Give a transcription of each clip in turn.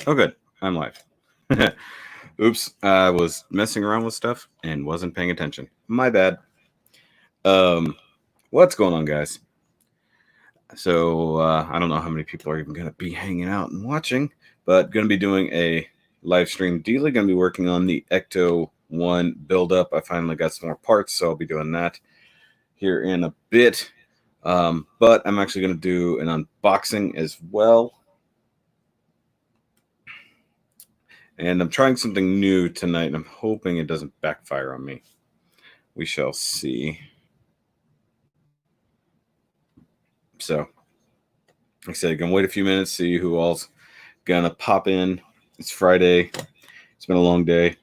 Oh, good. I'm live. Oops. I was messing around with stuff and wasn't paying attention. My bad. What's going on, guys? So, I don't know how many people are even going to be hanging out and watching, but going to be doing a live stream daily. Going to be working on the ECTO-1 build-up. I finally got some more parts, so I'll be doing that here in a bit. But I'm actually going to do an unboxing as well. And I'm trying something new tonight, and I'm hoping it doesn't backfire on me. We shall see. So, like I said, I'm going to wait a few minutes, see who all's going to pop in. It's Friday. It's been a long day.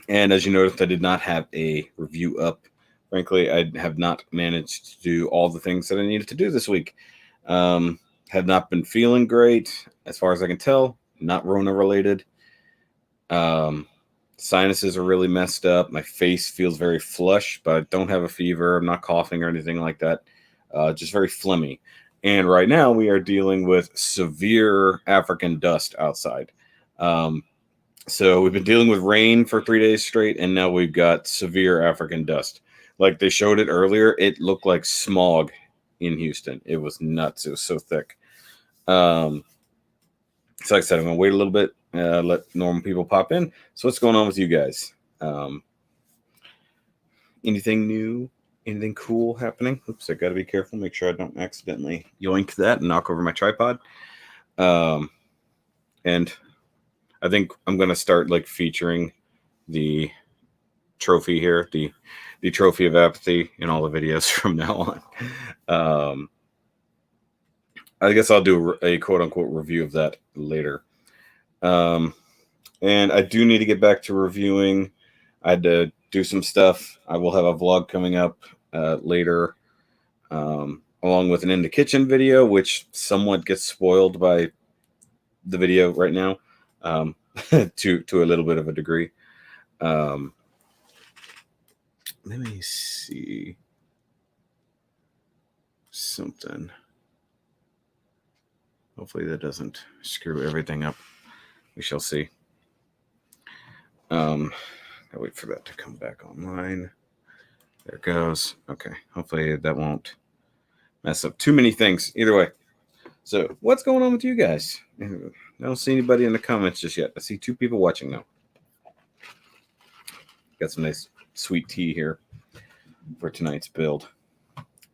And as you noticed, I did not have a review up. Frankly, I have not managed to do all the things that I needed to do this week. Have not been feeling great, as far as I can tell. Not Rona related. Sinuses are really messed up. My face feels very flush, but I don't have a fever. I'm not coughing or anything like that. Just very phlegmy. And right now we are dealing with severe African dust outside. So we've been dealing with rain for 3 days straight, and now we've got severe African dust. Like they showed it earlier, it looked like smog in Houston. It was nuts. It was so thick. So like I said, I'm going to wait a little bit, let normal people pop in. So what's going on with you guys? Anything new? Anything cool happening? Oops, I got to be careful. Make sure I don't accidentally yoink that and knock over my tripod. And I think I'm going to start like featuring the trophy here, the trophy of apathy in all the videos from now on. I guess I'll do a quote-unquote review of that later. And I do need to get back to reviewing. I had to do some stuff. I will have a vlog coming up later, along with an in the kitchen video, which somewhat gets spoiled by the video right now, to a little bit of a degree. Let me see something. Hopefully that doesn't screw everything up. We shall see. I'll wait for that to come back online. There it goes. Okay. Hopefully that won't mess up too many things. Either way. So what's going on with you guys? I don't see anybody in the comments just yet. I see 2 people watching now. Got some nice sweet tea here for tonight's build.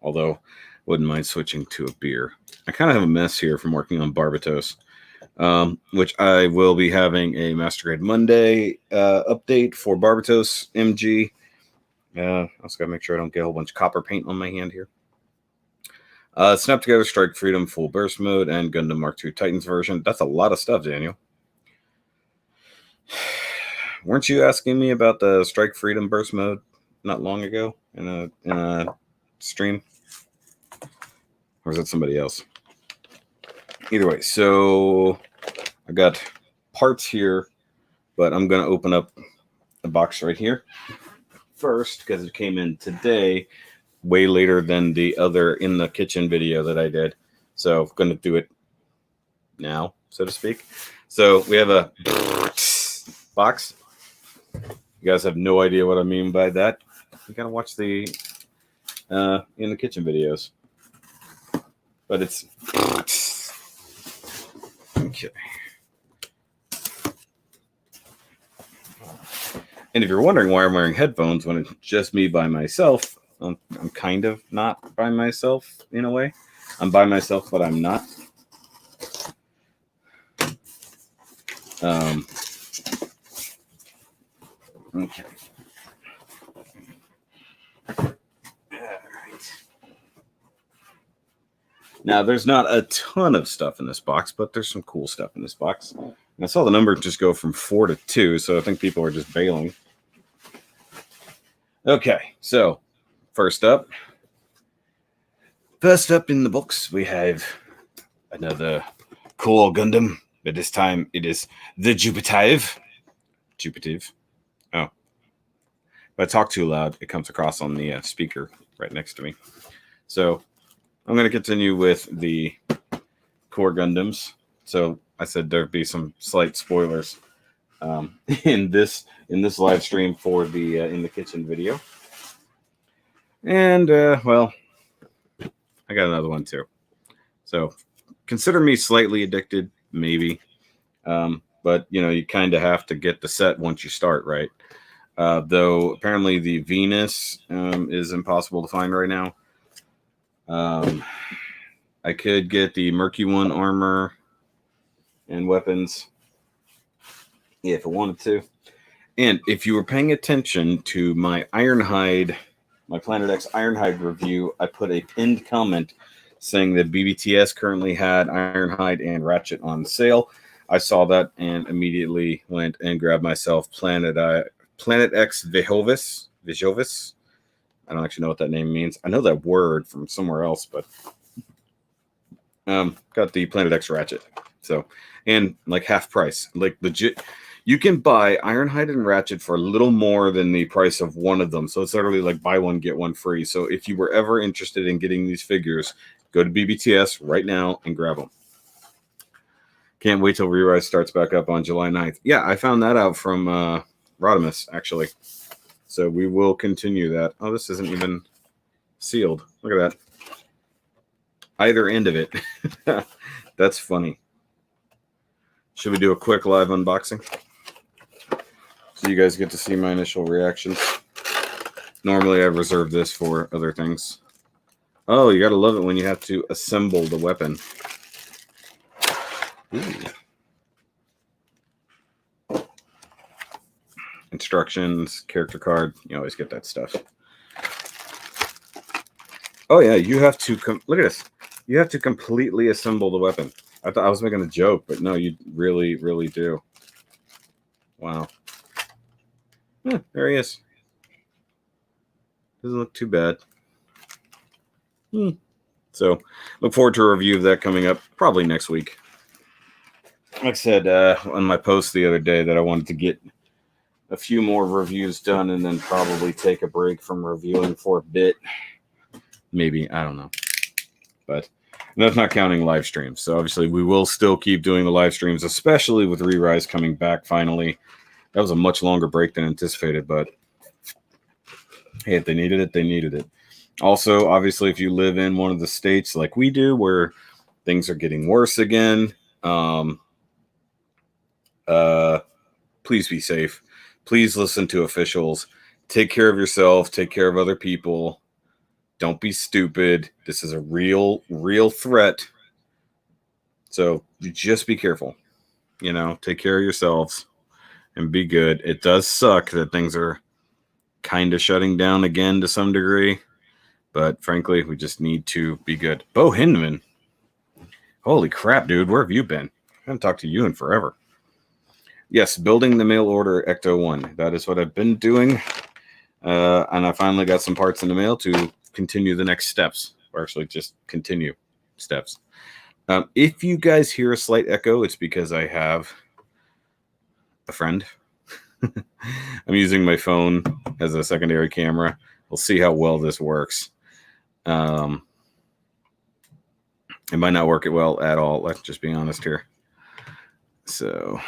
Although wouldn't mind switching to a beer. I kind of have a mess here from working on Barbatos, which I will be having a Master Grade Monday update for Barbatos MG. I also got to make sure I don't get a whole bunch of copper paint on my hand here. Snap Together, Strike Freedom, Full Burst Mode, and Gundam Mark II Titans version. That's a lot of stuff, Daniel. Weren't you asking me about the Strike Freedom Burst Mode not long ago in a stream? Or is that somebody else? Either way, so I got parts here, but I'm going to open up the box right here first because it came in today, way later than the other in the kitchen video that I did. So I'm going to do it now, so to speak. So we have a box. You guys have no idea what I mean by that. You got to watch the in the kitchen videos. But it's okay. And if you're wondering why I'm wearing headphones when it's just me by myself, I'm kind of not by myself in a way. I'm by myself, but I'm not. Okay. Now, there's not a ton of stuff in this box, but there's some cool stuff in this box. And I saw the number just go from 4 to 2, so I think people are just bailing. Okay, so first up in the box, we have another cool Gundam, but this time it is the Jupitive. Oh. If I talk too loud, it comes across on the speaker right next to me. So I'm going to continue with the core Gundams. So I said there'd be some slight spoilers in this live stream for the in the kitchen video. And well, I got another one too. So consider me slightly addicted, maybe. But you know, you kind of have to get the set once you start, right? Though apparently the Venus is impossible to find right now. I could get the Murky One armor and weapons if I wanted to. And if you were paying attention to my Ironhide, my Planet X Ironhide review, I put a pinned comment saying that BBTS currently had Ironhide and Ratchet on sale. I saw that and immediately went and grabbed myself Planet X Vijovis. I don't actually know what that name means. I know that word from somewhere else, but got the Planet X Ratchet. So, and like half price, like legit. You can buy Ironhide and Ratchet for a little more than the price of one of them. So it's literally like buy one, get one free. So if you were ever interested in getting these figures, go to BBTS right now and grab them. Can't wait till Re-Rise starts back up on July 9th. Yeah, I found that out from Rodimus, actually. So we will continue that. Oh, this isn't even sealed. Look at that. Either end of it. That's funny. Should we do a quick live unboxing? So you guys get to see my initial reactions. Normally I reserve this for other things. Oh, you gotta love it when you have to assemble the weapon. Ooh. Instructions, character card. You always get that stuff. Oh yeah, you have to look at this. You have to completely assemble the weapon. I thought I was making a joke, but no, you really, really do. Wow. Yeah, there he is. Doesn't look too bad. So, look forward to a review of that coming up probably next week. Like I said on my post the other day that I wanted to get a few more reviews done and then probably take a break from reviewing for a bit. Maybe, I don't know. But that's not counting live streams. So obviously we will still keep doing the live streams, especially with Re-Rise coming back finally. That was a much longer break than anticipated, but hey, if they needed it, they needed it. Also, obviously, if you live in one of the states like we do where things are getting worse again, please be safe. Please listen to officials. Take care of yourself. Take care of other people. Don't be stupid. This is a real threat. So just be careful. You know, take care of yourselves and be good. It does suck that things are kind of shutting down again to some degree. But frankly, we just need to be good. Bo Hinman. Holy crap, dude. Where have you been? I haven't talked to you in forever. Yes, building the mail order ECTO-1. That is what I've been doing. And I finally got some parts in the mail to continue the next steps. Or actually just continue steps. If you guys hear a slight echo, it's because I have a friend. I'm using my phone as a secondary camera. We'll see how well this works. It might not work it well at all. Let's just be honest here. So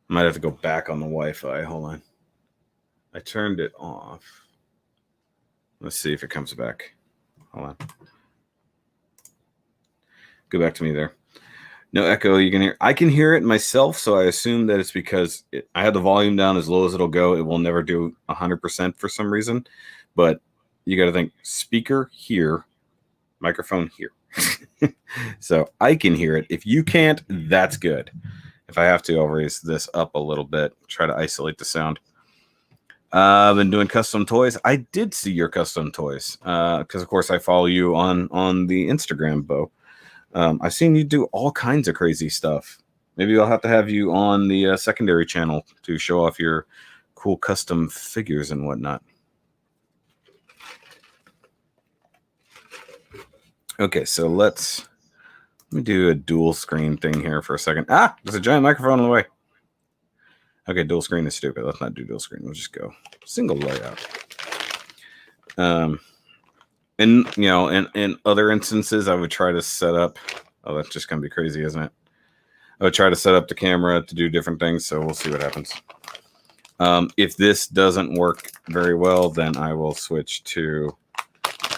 I might have to go back on the Wi-Fi. Hold on. I turned it off. Let's see if it comes back. Hold on. Go back to me there. No echo you can hear. I can hear it myself, so I assume that it's because I had the volume down as low as it'll go. It will never do 100% for some reason. But you got to think speaker here, microphone here. So I can hear it. If you can't, that's good. If I have to, I'll raise this up a little bit, try to isolate the sound. I've been doing custom toys. I did see your custom toys because, of course, I follow you on the Instagram, Bo. I've seen you do all kinds of crazy stuff. Maybe I'll have to have you on the secondary channel to show off your cool custom figures and whatnot. Okay, so let me do a dual screen thing here for a second. Ah, there's a giant microphone in the way. Okay, dual screen is stupid. Let's not do dual screen. We'll just go single layout. And you know, in other instances, I would try to set up Oh, that's just going to be crazy, isn't it? I'll try to set up the camera to do different things, so we'll see what happens. If this doesn't work very well, then I will switch to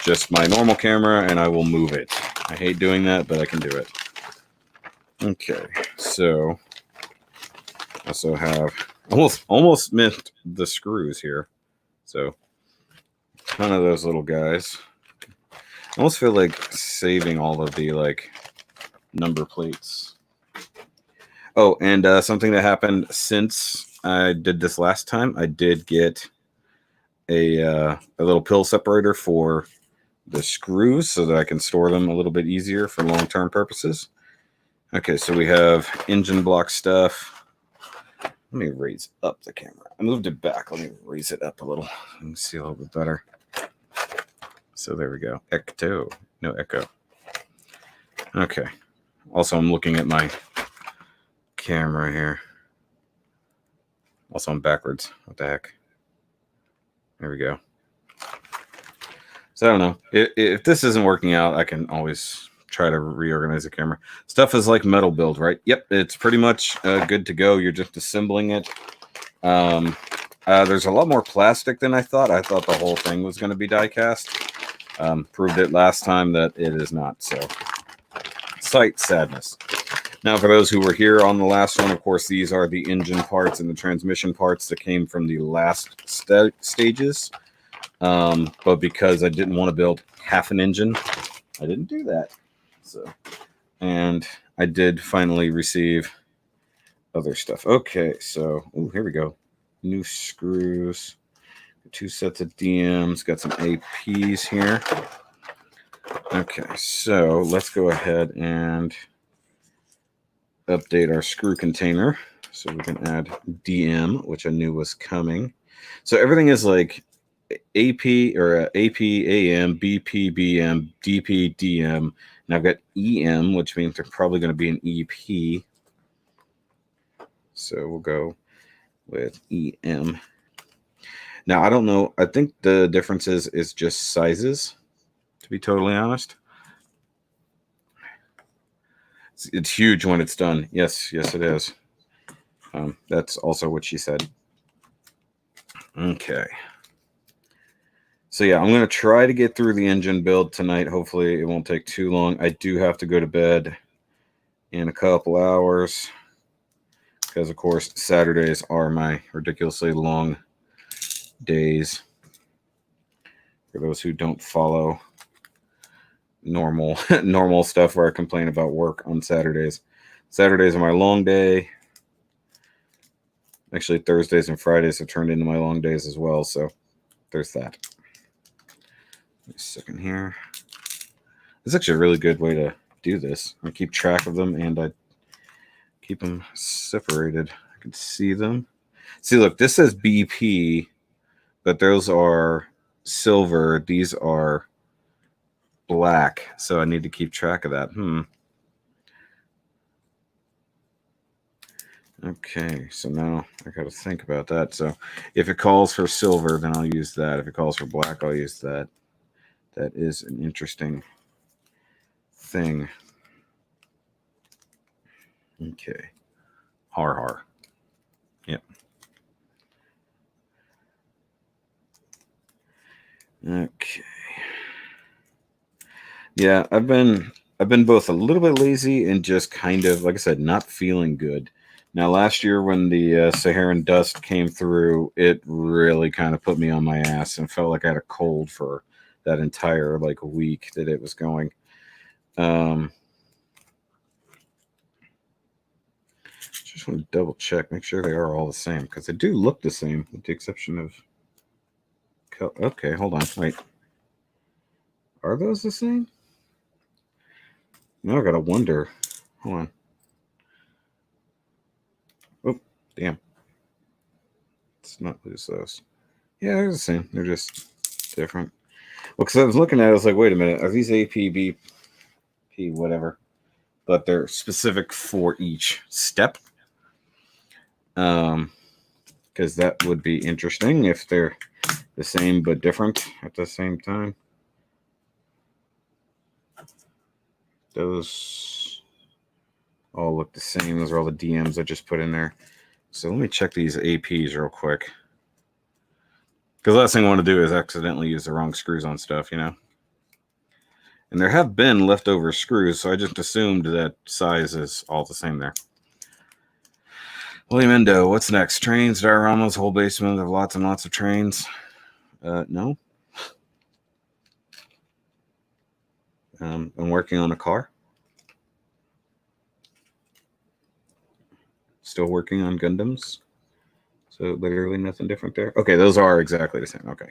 just my normal camera and I will move it. I hate doing that, but I can do it. Okay, so I also have almost missed the screws here. So none of those little guys. I almost feel like saving all of the like number plates. Oh, and something that happened since I did this last time, I did get a little pill separator for the screws so that I can store them a little bit easier for long-term purposes. Okay, so we have engine block stuff. Let me raise up the camera. I moved it back. Let me raise it up a little. Let me see a little bit better. So there we go. ECTO. No echo. Okay. Also, I'm looking at my camera here. Also, I'm backwards. What the heck? There we go. So I don't know. If this isn't working out, I can always try to reorganize the camera. Stuff is like metal build, right? Yep, it's pretty much good to go. You're just assembling it. There's a lot more plastic than I thought. I thought the whole thing was going to be die cast. Proved it last time that it is not. So, sight sadness. Now, for those who were here on the last one, of course, these are the engine parts and the transmission parts that came from the last stages. But because I didn't want to build half an engine, I didn't do that. So, and I did finally receive other stuff. Okay, so here we go. New screws, 2 sets of DMs, got some APs here. Okay, so let's go ahead and update our screw container so we can add DM, which I knew was coming. So everything is like AP or AP, AM, BP, BM, DP, DM. And I've got EM, which means they're probably going to be an EP. So we'll go with EM. Now, I don't know. I think the difference is just sizes, to be totally honest. It's huge when it's done. Yes, it is. That's also what she said. Okay. So yeah, I'm going to try to get through the engine build tonight. Hopefully it won't take too long. I do have to go to bed in a couple hours because, of course, Saturdays are my ridiculously long days. For those who don't follow normal stuff where I complain about work on Saturdays. Saturdays are my long day. Actually, Thursdays and Fridays have turned into my long days as well. So there's that. Wait a second here. It's actually a really good way to do this. I keep track of them and I keep them separated. I can see them. See, look, this says BP, but those are silver. These are black. So I need to keep track of that. Okay, so now I got to think about that. So if it calls for silver, then I'll use that. If it calls for black, I'll use that. That is an interesting thing. Okay. Har. Yep. Okay. Yeah, I've been both a little bit lazy and just kind of, like I said, not feeling good. Now, last year when the Saharan dust came through, it really kind of put me on my ass and felt like I had a cold for that entire like week that it was going. Just want to double check, make sure they are all the same because they do look the same with the exception of. Okay, hold on, wait. Are those the same? Now I gotta wonder. Hold on. Oh, damn. Let's not lose those. Yeah, they're the same. They're just different. Well, because I was looking at it, I was like, wait a minute. Are these AP, BP, whatever? But they're specific for each step. Because that would be interesting if they're the same but different at the same time. Those all look the same. Those are all the DMs I just put in there. So let me check these APs real quick. Because the last thing I want to do is accidentally use the wrong screws on stuff, you know. And there have been leftover screws, so I just assumed that size is all the same there. William Endo, what's next? Trains, dioramas, whole basement of lots and lots of trains. No. I'm working on a car. Still working on Gundams. So literally nothing different there. Okay, those are exactly the same. Okay.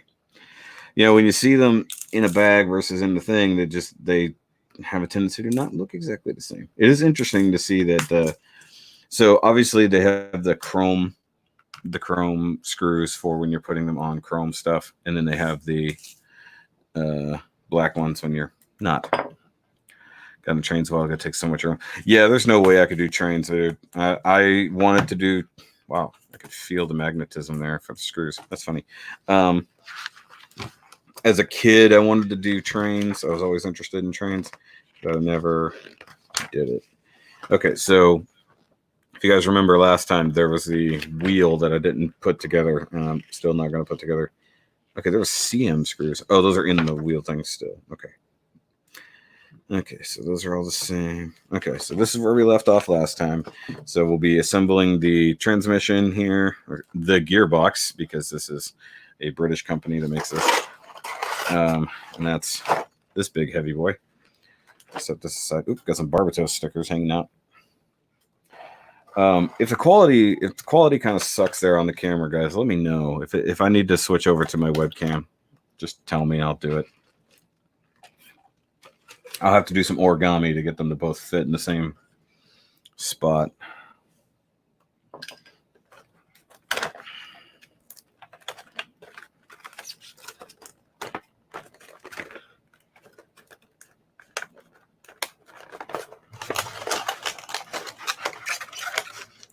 You know, when you see them in a bag versus in the thing, they have a tendency to not look exactly the same. It is interesting to see that. So obviously they have the chrome screws for when you're putting them on chrome stuff, and then they have the black ones when you're not. Got the trains. Well, I gotta take so much room. Yeah, there's no way I could do trains, dude. I wanted to do. Wow, I could feel the magnetism there for the screws. That's funny. As a kid, I wanted to do trains. I was always interested in trains, but I never did it. Okay, so if you guys remember last time, there was the wheel that I didn't put together, and I'm still not going to put together. Okay, there was CM screws. Oh, those are in the wheel thing still. Okay. Okay, so those are all the same. Okay, so this is where we left off last time. So we'll be assembling the transmission here, or the gearbox, because this is a British company that makes this. And that's this big heavy boy. Set this aside. Oop, got some Barbatos stickers hanging out. If the quality kind of sucks there on the camera, guys, let me know. If I need to switch over to my webcam, just tell me, I'll do it. I'll have to do some origami to get them to both fit in the same spot.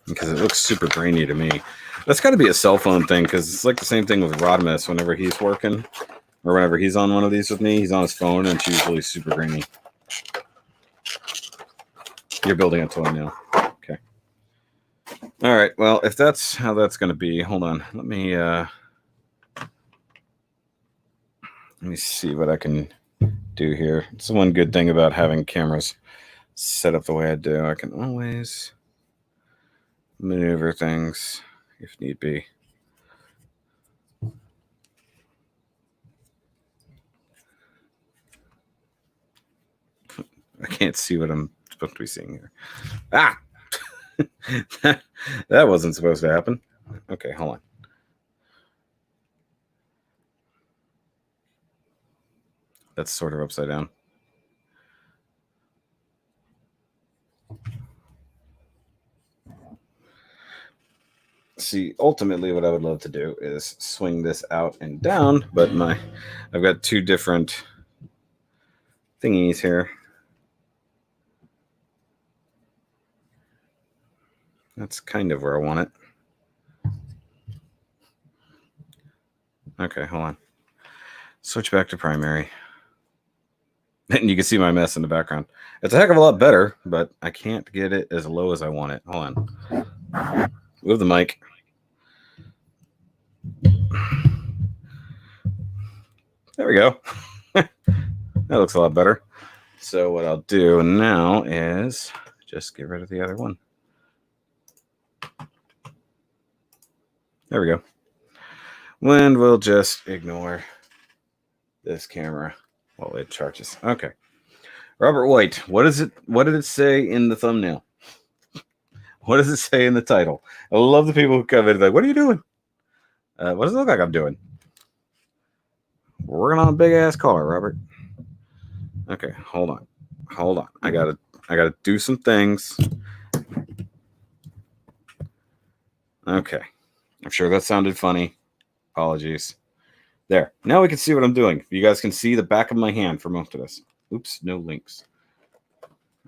Because it looks super grainy to me. That's got to be a cell phone thing, because it's like the same thing with Rodimus. Whenever he's working, or whenever he's on one of these with me, he's on his phone, and it's usually super grainy. You're building a toy now. Okay. All right. Well, if that's how that's going to be, hold on. Let me see what I can do here. It's the one good thing about having cameras set up the way I do. I can always maneuver things if need be. I can't see what I'm supposed to be seeing here. Ah! That wasn't supposed to happen. Okay, hold on. That's sort of upside down. See, ultimately what I would love to do is swing this out and down, but I've got two different thingies here. That's kind of where I want it. Okay, hold on. Switch back to primary. And you can see my mess in the background. It's a heck of a lot better, but I can't get it as low as I want it. Hold on. Move the mic. There we go. That looks a lot better. So what I'll do now is just get rid of the other one. There we go. And we'll just ignore this camera while it charges. Okay. Robert White, what did it say in the thumbnail? What does it say in the title? I love the people who come in like, what are you doing? What does it look like I'm doing? We're working on a big ass car, Robert. Okay, hold on. I gotta do some things. Okay. I'm sure that sounded funny. Apologies. There. Now we can see what I'm doing. You guys can see the back of my hand for most of this. Oops, no links.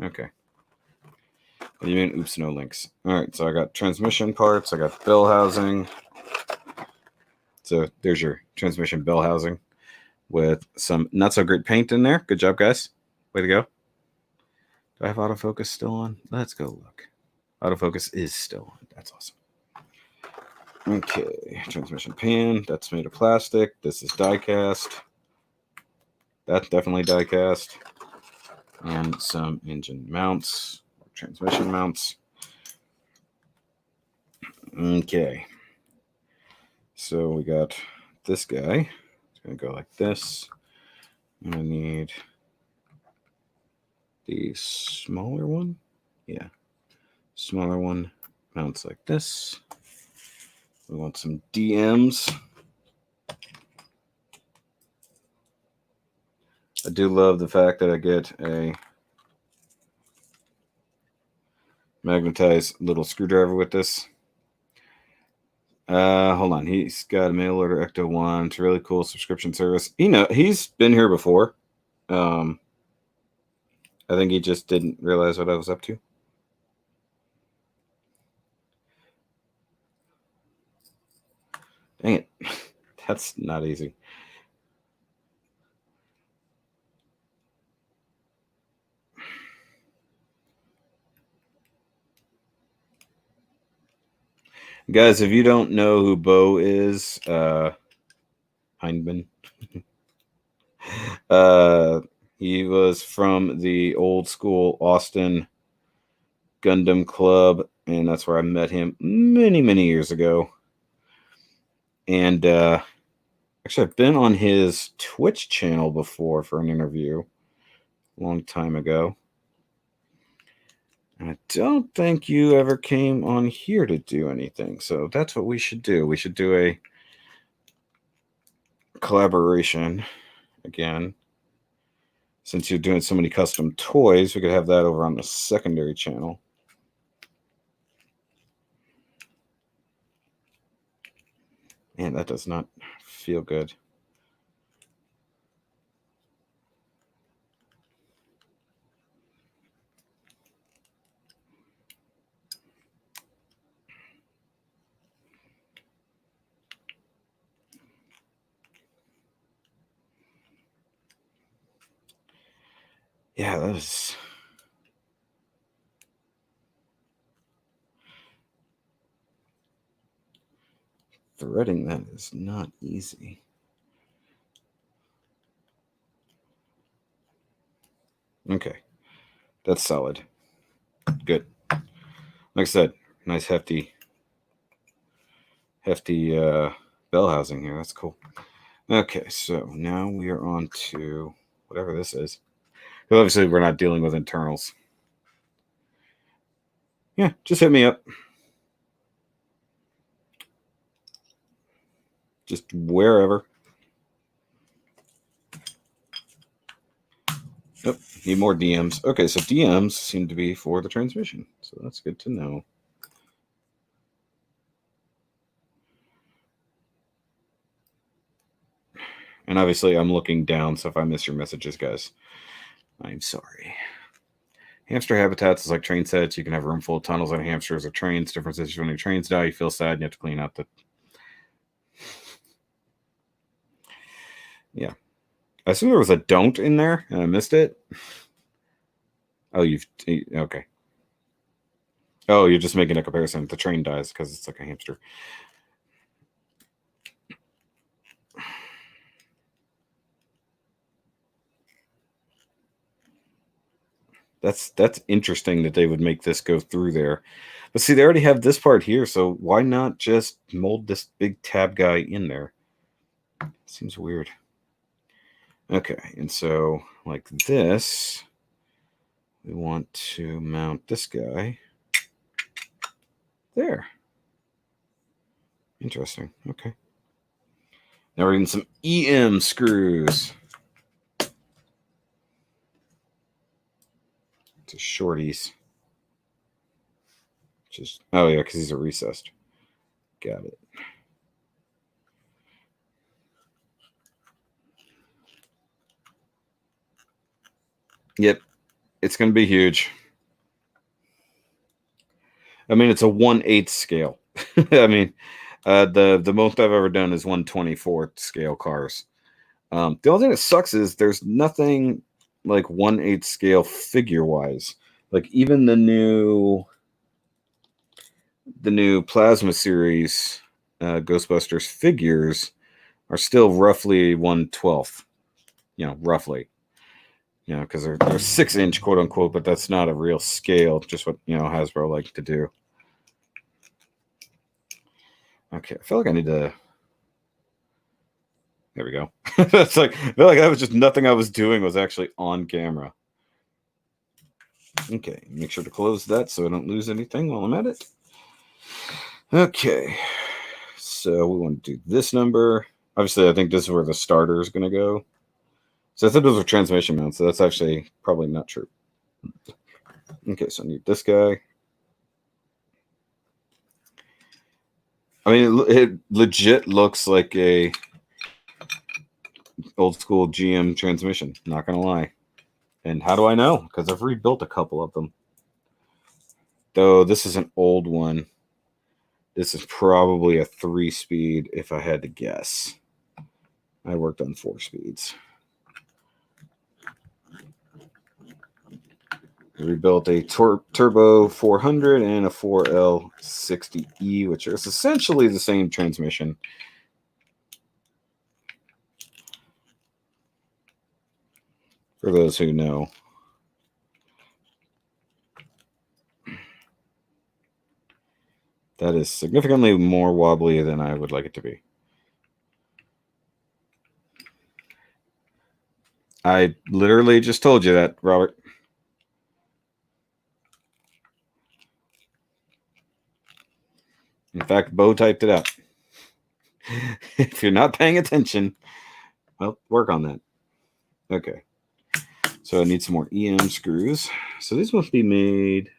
Okay. What do you mean, oops, no links? All right, so I got transmission parts. I got bell housing. So there's your transmission bell housing with some not so great paint in there. Good job, guys. Way to go. Do I have autofocus still on? Let's go look. Autofocus is still on. That's awesome. Okay, transmission pan. That's made of plastic. This is die cast. That's definitely die cast. And some engine mounts, transmission mounts. Okay. So we got this guy. It's going to go like this. I'm going to need the smaller one. Yeah. Smaller one mounts like this. We want some DMs. I do love the fact that I get a magnetized little screwdriver with this. Hold on. He's got a mail order ECTO-1. It's a really cool subscription service. He's been here before. I think he just didn't realize what I was up to. Dang it. That's not easy. Guys, if you don't know who Bo is, Hindman. He was from the old school Austin Gundam Club, and that's where I met him many, many years ago. And actually, I've been on his Twitch channel before for an interview a long time ago. And I don't think you ever came on here to do anything. So that's what we should do. We should do a collaboration again. Since you're doing so many custom toys, we could have that over on the secondary channel. Man, that does not feel good. Yeah, that is... Threading that is not easy. Okay, that's solid. Good. Like I said, nice hefty bell housing here. That's cool. Okay, so now we are on to whatever this is. Obviously, we're not dealing with internals. Yeah, just hit me up. Just wherever. Oh, need more DMs. Okay, so DMs seem to be for the transmission. So that's good to know. And obviously, I'm looking down, so if I miss your messages, guys, I'm sorry. Hamster habitats is like train sets. You can have a room full of tunnels on hamsters or trains. Difference is when your trains die, you feel sad and you have to clean out the... Yeah. I assume there was a don't in there, and I missed it. Oh, okay. Oh, you're just making a comparison. The train dies because it's like a hamster. That's interesting that they would make this go through there. But see, they already have this part here, so why not just mold this big tab guy in there? Seems weird. Okay, and so like this, we want to mount this guy there. Interesting. Okay. Now we're getting some EM screws. To shorties. Just, oh yeah, because these are recessed. Got it. Yep, it's going to be huge. I mean, it's a 1/8 scale. I mean, the most I've ever done is 1/24 scale cars. The only thing that sucks is there's nothing like 1/8 scale figure wise. Like even the new Plasma series Ghostbusters figures are still roughly 1/12. Roughly. Because they're 6-inch, quote unquote, but that's not a real scale. Just what Hasbro like to do. Okay, I feel like I need to. There we go. It's like I feel like that was just nothing I was doing was actually on camera. Okay, make sure to close that so I don't lose anything while I'm at it. Okay, so we want to do this number. Obviously, I think this is where the starter is going to go. So I said those were transmission mounts, so that's actually probably not true. Okay, so I need this guy. I mean, it legit looks like a old school GM transmission, not going to lie. And how do I know? Because I've rebuilt a couple of them. Though this is an old one. This is probably a 3-speed if I had to guess. I worked on 4 speeds. I rebuilt a Turbo 400 and a 4L60E, which is essentially the same transmission. For those who know. That is significantly more wobbly than I would like it to be. I literally just told you that, Robert. In fact, Bo typed it out. If you're not paying attention, well, work on that. Okay. So I need some more EM screws. So these must be made.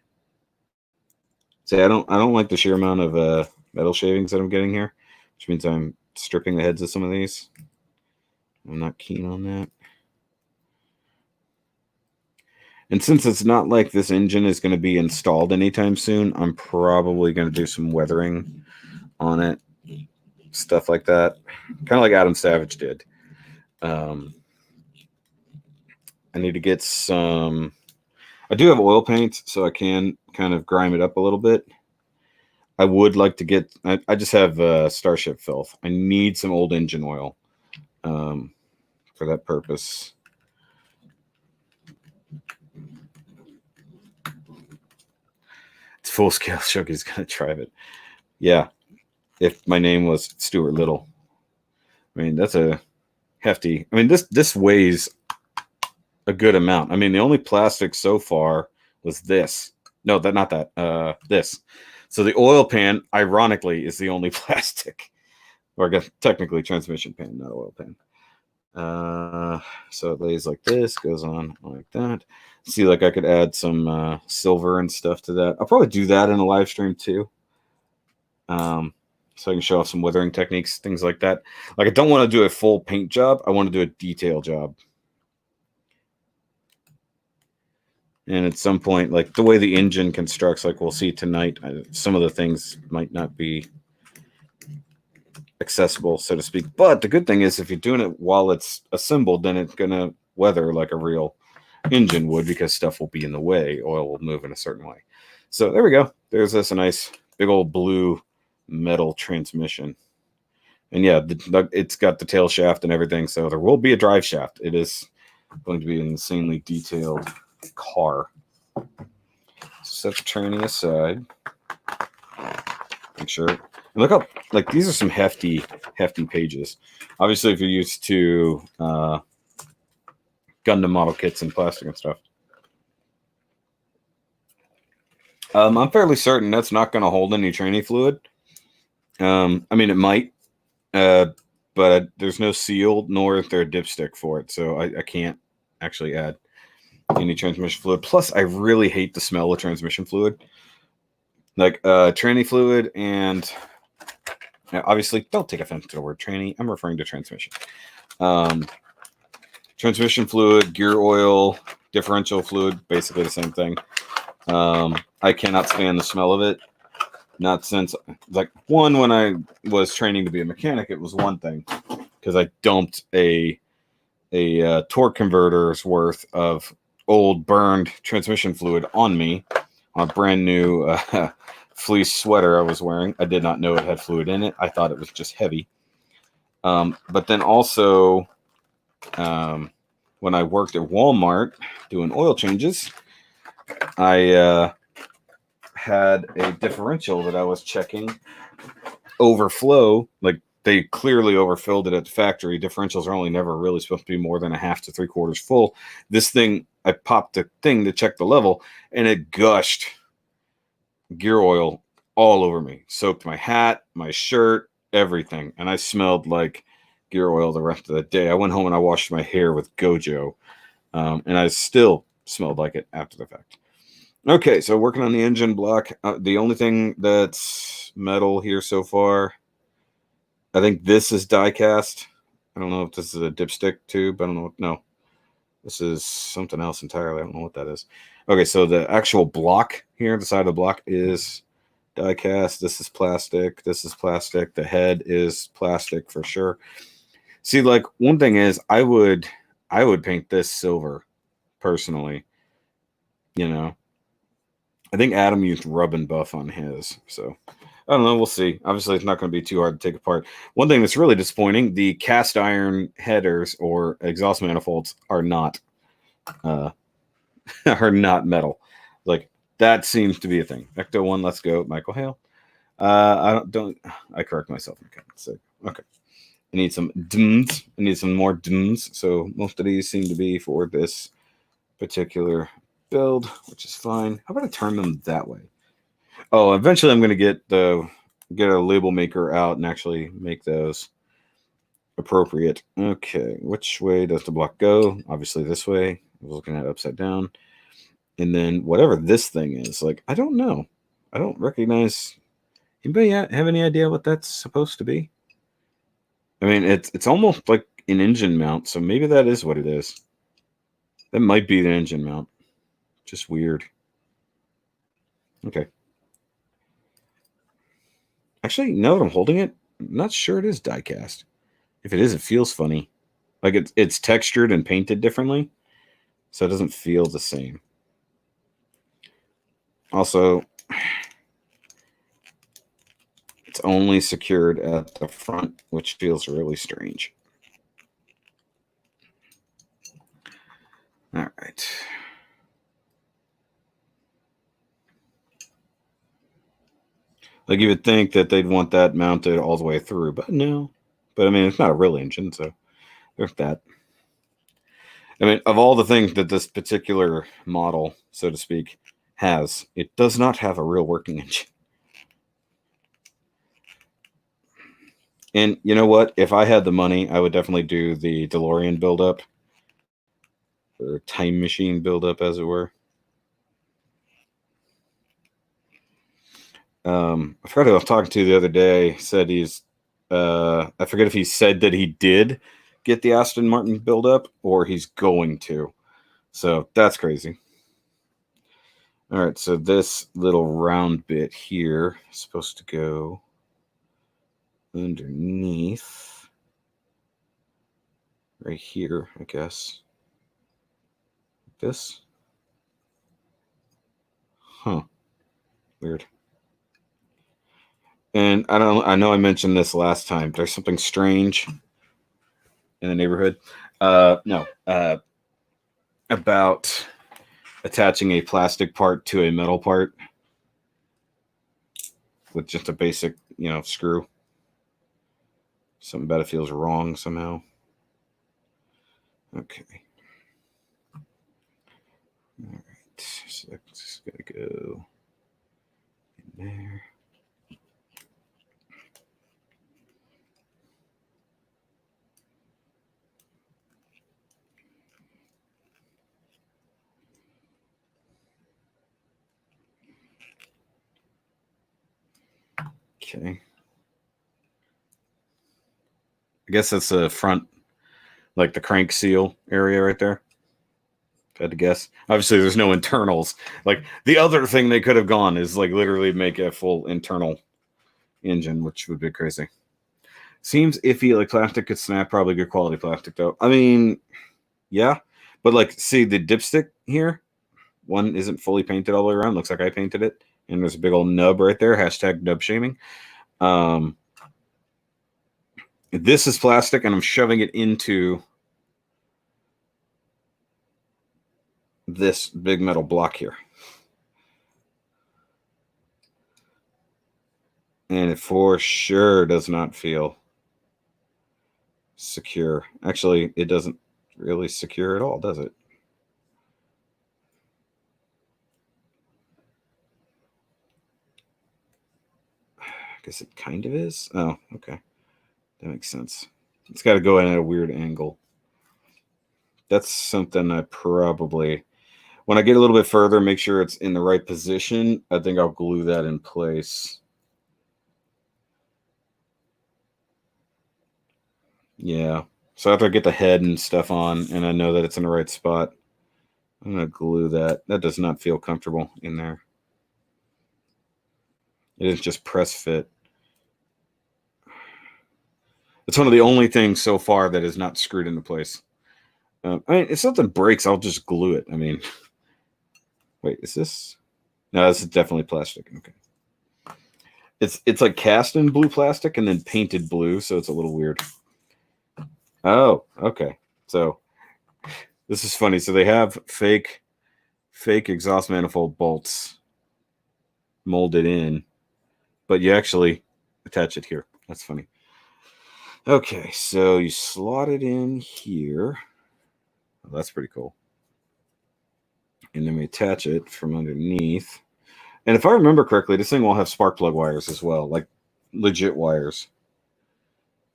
See, I don't like the sheer amount of metal shavings that I'm getting here, which means I'm stripping the heads of some of these. I'm not keen on that. And since it's not like this engine is going to be installed anytime soon, I'm probably going to do some weathering on it. Stuff like that. Kind of like Adam Savage did. I need to get some... I do have oil paint, so I can kind of grime it up a little bit. I would like to get... I just have Starship filth. I need some old engine oil for that purpose. It's full scale. Shucky's going to drive it. Yeah. If my name was Stuart Little. I mean, that's a hefty... I mean, this weighs a good amount. I mean, the only plastic so far was this. No, not that. This. So the oil pan, ironically, is the only plastic. Or I guess technically transmission pan, not oil pan. So it lays like this, goes on like that. See, like I could add some silver and stuff to that. I'll probably do that in a live stream too. So I can show off some weathering techniques, things like that. Like I don't want to do a full paint job. I want to do a detail job. And at some point, like the way the engine constructs, like we'll see tonight, some of the things might not be accessible, so to speak. But the good thing is if you're doing it while it's assembled, then it's going to weather like a real engine would because stuff will be in the way. Oil will move in a certain way. So there we go. There's this nice big old blue metal transmission. And yeah, it's got the tail shaft and everything. So there will be a drive shaft. It is going to be an insanely detailed car. Set the tranny aside. Make sure. And look up, like these are some hefty pages. Obviously, if you're used to Gundam model kits and plastic and stuff. I'm fairly certain that's not going to hold any tranny fluid. I mean, it might, but there's no seal, nor is there a dipstick for it, so I can't actually add any transmission fluid. Plus, I really hate the smell of transmission fluid. Like tranny fluid and obviously, don't take offense to the word tranny. I'm referring to transmission. Transmission fluid, gear oil, differential fluid, basically the same thing. I cannot stand the smell of it. Not since, like, one, when I was training to be a mechanic, it was one thing because I dumped a torque converter's worth of old burned transmission fluid on me on a brand new fleece sweater I was wearing. I did not know it had fluid in it. I thought it was just heavy. But then also, when I worked at Walmart doing oil changes, I had a differential that I was checking overflow. Like, they clearly overfilled it at the factory. Differentials are only never really supposed to be more than a half to 3/4 full. This thing, I popped the thing to check the level, and it gushed gear oil all over me. Soaked my hat, my shirt, everything. And I smelled like gear oil the rest of the day. I went home and I washed my hair with Gojo. And I still smelled like it after the fact. Okay, so working on the engine block. The only thing that's metal here so far, I think this is die cast. I don't know if this is a dipstick tube. I don't know. No, this is something else entirely. I don't know what that is. Okay, so the actual block here, the side of the block, is die cast. This is plastic. This is plastic. The head is plastic for sure. See, like, one thing is, I would paint this silver personally. You know, I think Adam used rub and buff on his, so I don't know. We'll see. Obviously, it's not going to be too hard to take apart. One thing that's really disappointing: the cast iron headers or exhaust manifolds are not are not metal. Like, that seems to be a thing. ECTO-1, let's go, Michael Hale. I correct myself. So okay. I need some dms. I need some more dms. So most of these seem to be for this particular build, which is fine. How about I turn them that way? Oh, eventually I'm going to get a label maker out and actually make those appropriate. Okay, which way does the block go? Obviously this way. I was looking at it upside down. And then whatever this thing is, like, I don't know. I don't recognize. Anybody have any idea what that's supposed to be? I mean, it's almost like an engine mount, so maybe that is what it is. That might be the engine mount. Just weird. Okay. Actually, now that I'm holding it, I'm not sure it is die cast. If it is, it feels funny. Like, it's textured and painted differently, so it doesn't feel the same. Also, it's only secured at the front, which feels really strange. All right. Like, you would think that they'd want that mounted all the way through, but no. But I mean, it's not a real engine, so there's that. I mean, of all the things that this particular model, so to speak, has, it does not have a real working engine. And you know what? If I had the money, I would definitely do the DeLorean buildup, or time machine buildup, as it were. I forgot who I was talking to the other day. Said he's, I forget if he said that he did get the Aston Martin buildup or he's going to. So that's crazy. All right, so this little round bit here is supposed to go underneath, right here, I guess. This? Huh. Weird. And I know I mentioned this last time. There's something strange in the neighborhood. No. About attaching a plastic part to a metal part with just a basic, screw. Something about it feels wrong somehow. Okay. All right. So that's just going to go in there. Okay. I guess that's the front, like the crank seal area right there. If I had to guess. Obviously, there's no internals. Like, the other thing they could have gone is, like, literally make a full internal engine, which would be crazy. Seems iffy. Like, plastic could snap. Probably good quality plastic, though. I mean, yeah. But like, see the dipstick here? One isn't fully painted all the way around. Looks like I painted it. And there's a big old nub right there. Hashtag nub shaming. This is plastic, and I'm shoving it into this big metal block here. And it for sure does not feel secure. Actually, it doesn't really secure at all, does it? I guess it kind of is. Oh, okay. That makes sense. It's got to go in at a weird angle. That's something I probably, when I get a little bit further, make sure it's in the right position. I think I'll glue that in place. Yeah. So after I get the head and stuff on, and I know that it's in the right spot, I'm going to glue that. That does not feel comfortable in there. It is just press fit. It's one of the only things so far that is not screwed into place. I mean, if something breaks, I'll just glue it. I mean, wait, is this? No, this is definitely plastic. Okay. It's like cast in blue plastic and then painted blue, so it's a little weird. Oh, okay. So this is funny. So they have fake exhaust manifold bolts molded in, but you actually attach it here. That's funny. Okay, so you slot it in here. Oh, that's pretty cool. And then we attach it from underneath. And if I remember correctly, this thing will have spark plug wires as well, like legit wires.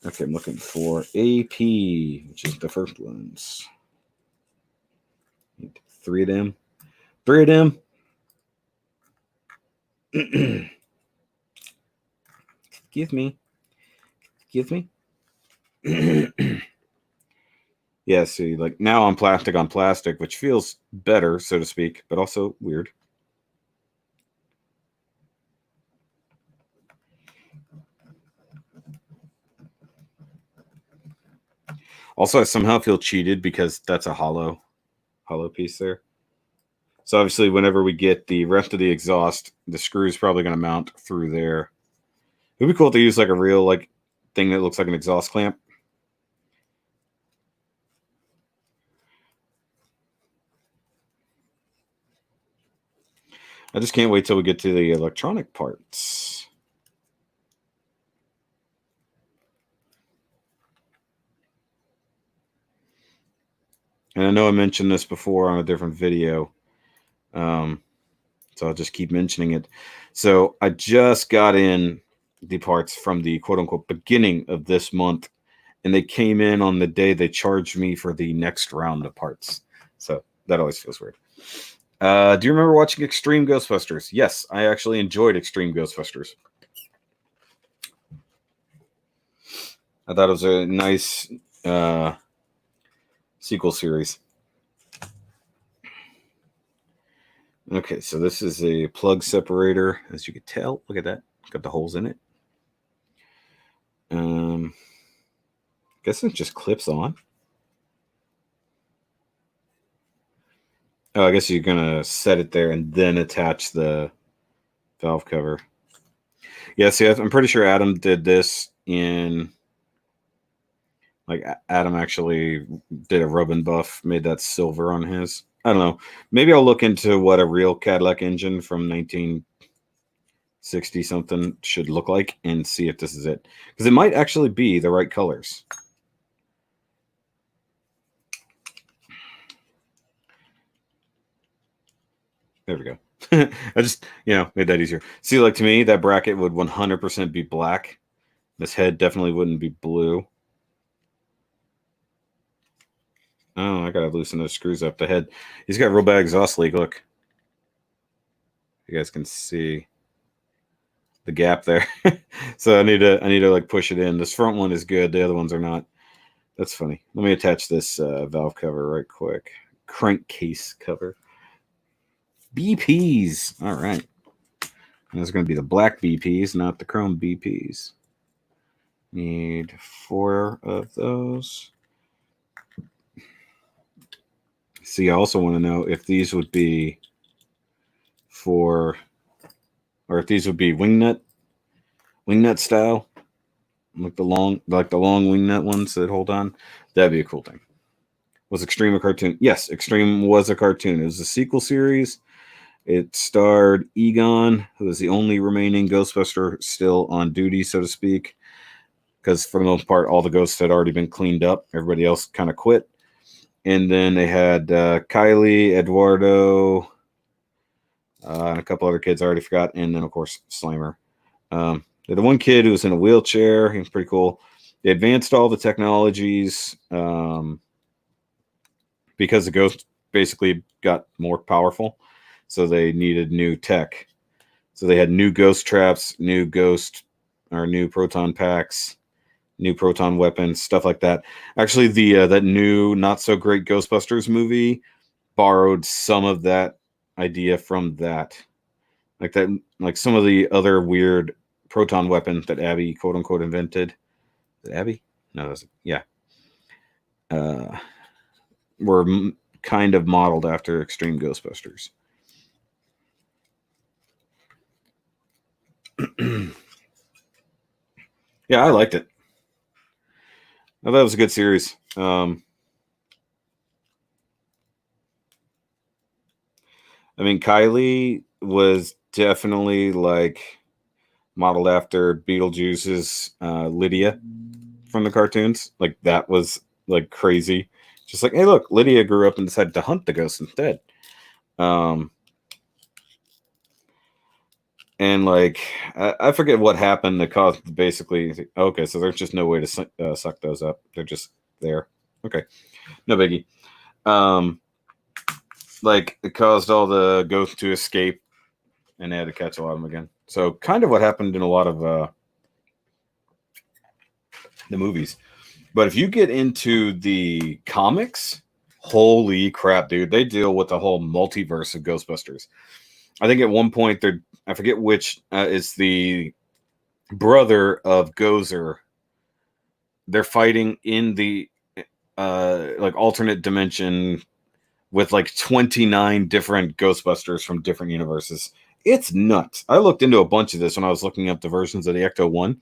Okay, I'm looking for AP, which is the first ones. 3 of them. 3 of them. Give me. Yeah, see, like now I'm plastic on plastic, which feels better, so to speak, but also weird. Also, I somehow feel cheated because that's a hollow piece there. So obviously, whenever we get the rest of the exhaust, the screw is probably going to mount through there. It would be cool to use like a real like thing that looks like an exhaust clamp. I just can't wait till we get to the electronic parts. And I know I mentioned this before on a different video, so I'll just keep mentioning it. So I just got in the parts from the quote-unquote beginning of this month, and they came in on the day they charged me for the next round of parts. So that always feels weird. Do you remember watching Extreme Ghostbusters? Yes, I actually enjoyed Extreme Ghostbusters. I thought it was a nice sequel series. Okay, so this is a plug separator, as you can tell. Look at that. It's got the holes in it. I guess it just clips on. Oh, I guess you're gonna set it there and then attach the valve cover. Yeah, see, I'm pretty sure Adam did this in, like, Adam actually did a rub and buff, made that silver on his. I don't know. Maybe I'll look into what a real Cadillac engine from 1960 something should look like and see if this is it, because it might actually be the right colors. There we go. I just, made that easier. See, like, to me, that bracket would 100% be black. This head definitely wouldn't be blue. Oh, I gotta loosen those screws up. The head, he's got real bad exhaust leak. Look, you guys can see the gap there. So I need to like push it in. This front one is good. The other ones are not. That's funny. Let me attach this valve cover right quick. Crankcase cover. BPs. All right. And there's going to be the black BPs, not the chrome BPs. Need 4 of those. See, I also want to know if these would be for, or if these would be wingnut style, like the long wingnut ones that hold on. That'd be a cool thing. Was Extreme a cartoon? Yes, Extreme was a cartoon. It was a sequel series. It starred Egon, who is the only remaining Ghostbuster still on duty, so to speak, because for the most part, all the ghosts had already been cleaned up. Everybody else kind of quit. And then they had Kylie, Eduardo, and a couple other kids I already forgot. And then, of course, Slimer. The one kid who was in a wheelchair, he was pretty cool. They advanced all the technologies because the ghost basically got more powerful. So they needed new tech. So they had new ghost traps, new proton packs, new proton weapons, stuff like that. Actually, the that new not so great Ghostbusters movie borrowed some of that idea from that, like some of the other weird proton weapons that Abby quote unquote invented. Is it Abby? No, that's yeah. Were kind of modeled after Extreme Ghostbusters. Yeah, I liked it. I thought it was a good series. I mean, Kylie was definitely like modeled after Beetlejuice's Lydia from the cartoons. Like that was like crazy. Just like, hey, look, Lydia grew up and decided to hunt the ghost instead. And like, I forget what happened that caused basically. Okay, so there's just no way to suck those up. They're just there. Okay, no biggie. Like it caused all the ghosts to escape, and they had to catch a lot of them again. So kind of what happened in a lot of the movies. But if you get into the comics, holy crap, dude! They deal with the whole multiverse of Ghostbusters. I think at one point I forget which is the brother of Gozer. They're fighting in the like alternate dimension with like 29 different Ghostbusters from different universes. It's nuts. I looked into a bunch of this when I was looking up the versions of the ECTO-1.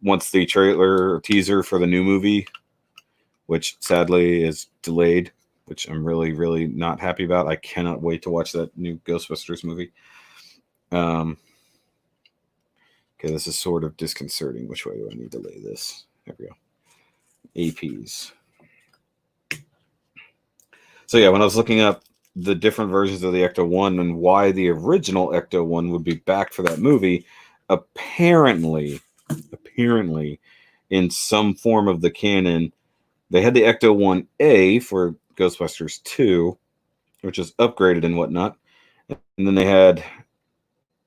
Once the trailer or teaser for the new movie, which sadly is delayed, which I'm really, really not happy about. I cannot wait to watch that new Ghostbusters movie. Okay, this is sort of disconcerting. Which way do I need to lay this? There we go. APs. So yeah, when I was looking up the different versions of the ECTO-1 and why the original ECTO-1 would be back for that movie, apparently, in some form of the canon, they had the ECTO-1A for Ghostbusters 2, which is upgraded and whatnot. And then they had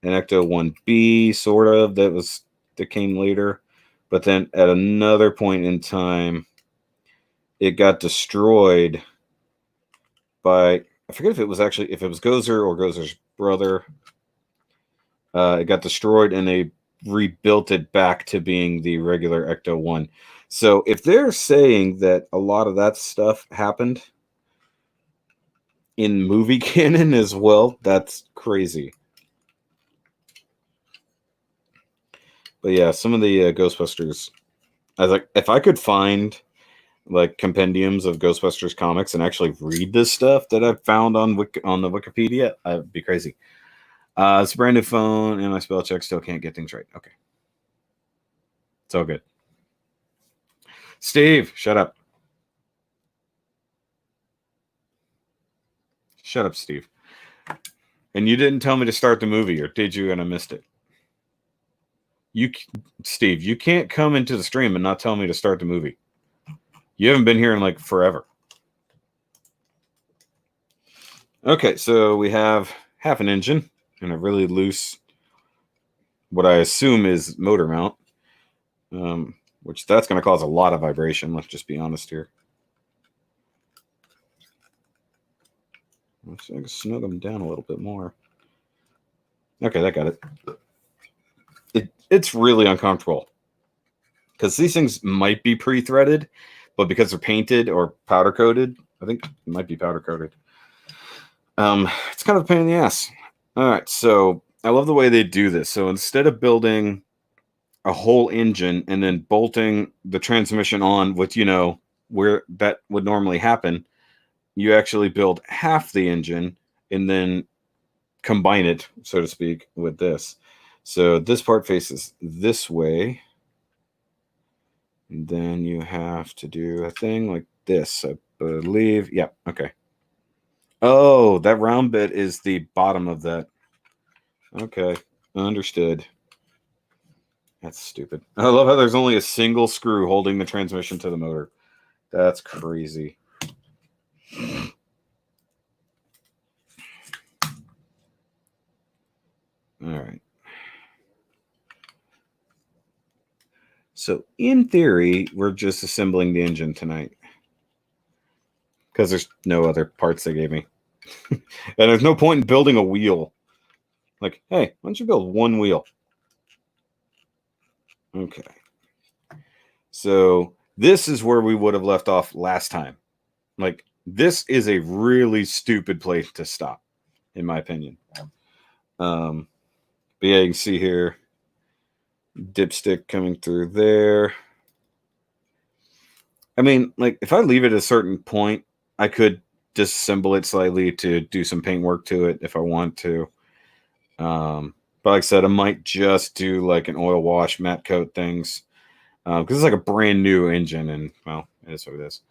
an ECTO-1B, sort of, that came later. But then at another point in time, it got destroyed by, I forget if it was Gozer or Gozer's brother. It got destroyed and they rebuilt it back to being the regular ECTO-1. So if they're saying that a lot of that stuff happened in movie canon as well, that's crazy. But yeah, some of the Ghostbusters, I was like, if I could find like compendiums of Ghostbusters comics and actually read this stuff that I've found on the Wikipedia, I'd be crazy. It's a brand new phone, and my spell check still can't get things right. Okay, it's all good. Steve, shut up. Shut up, Steve. And you didn't tell me to start the movie, or did you? And I missed it. Steve, you can't come into the stream and not tell me to start the movie. You haven't been here in like forever. Okay, so we have half an engine and a really loose, what I assume is motor mount, which that's going to cause a lot of vibration. Let's just be honest here. Let's snug them down a little bit more. Okay, that got it. It's really uncomfortable because these things might be pre-threaded, but because they're painted or powder coated, I think it might be powder coated. It's kind of a pain in the ass. All right, so I love the way they do this. So instead of building a whole engine and then bolting the transmission on with, where that would normally happen, you actually build half the engine and then combine it, so to speak, with this. So this part faces this way. And then you have to do a thing like this, I believe. Yeah, okay. Oh, that round bit is the bottom of that. Okay, understood. That's stupid. I love how there's only a single screw holding the transmission to the motor. That's crazy. All right. So in theory, we're just assembling the engine tonight because there's no other parts they gave me. And there's no point in building a wheel. Like, hey, why don't you build one wheel? Okay. So this is where we would have left off last time. Like, this is a really stupid place to stop, in my opinion. But yeah, you can see here, dipstick coming through there. I mean, like, if I leave it at a certain point, I could disassemble it slightly to do some paint work to it if I want to. But like I said, I might just do like an oil wash, matte coat things. Because it's like a brand new engine, and well, it is what it is.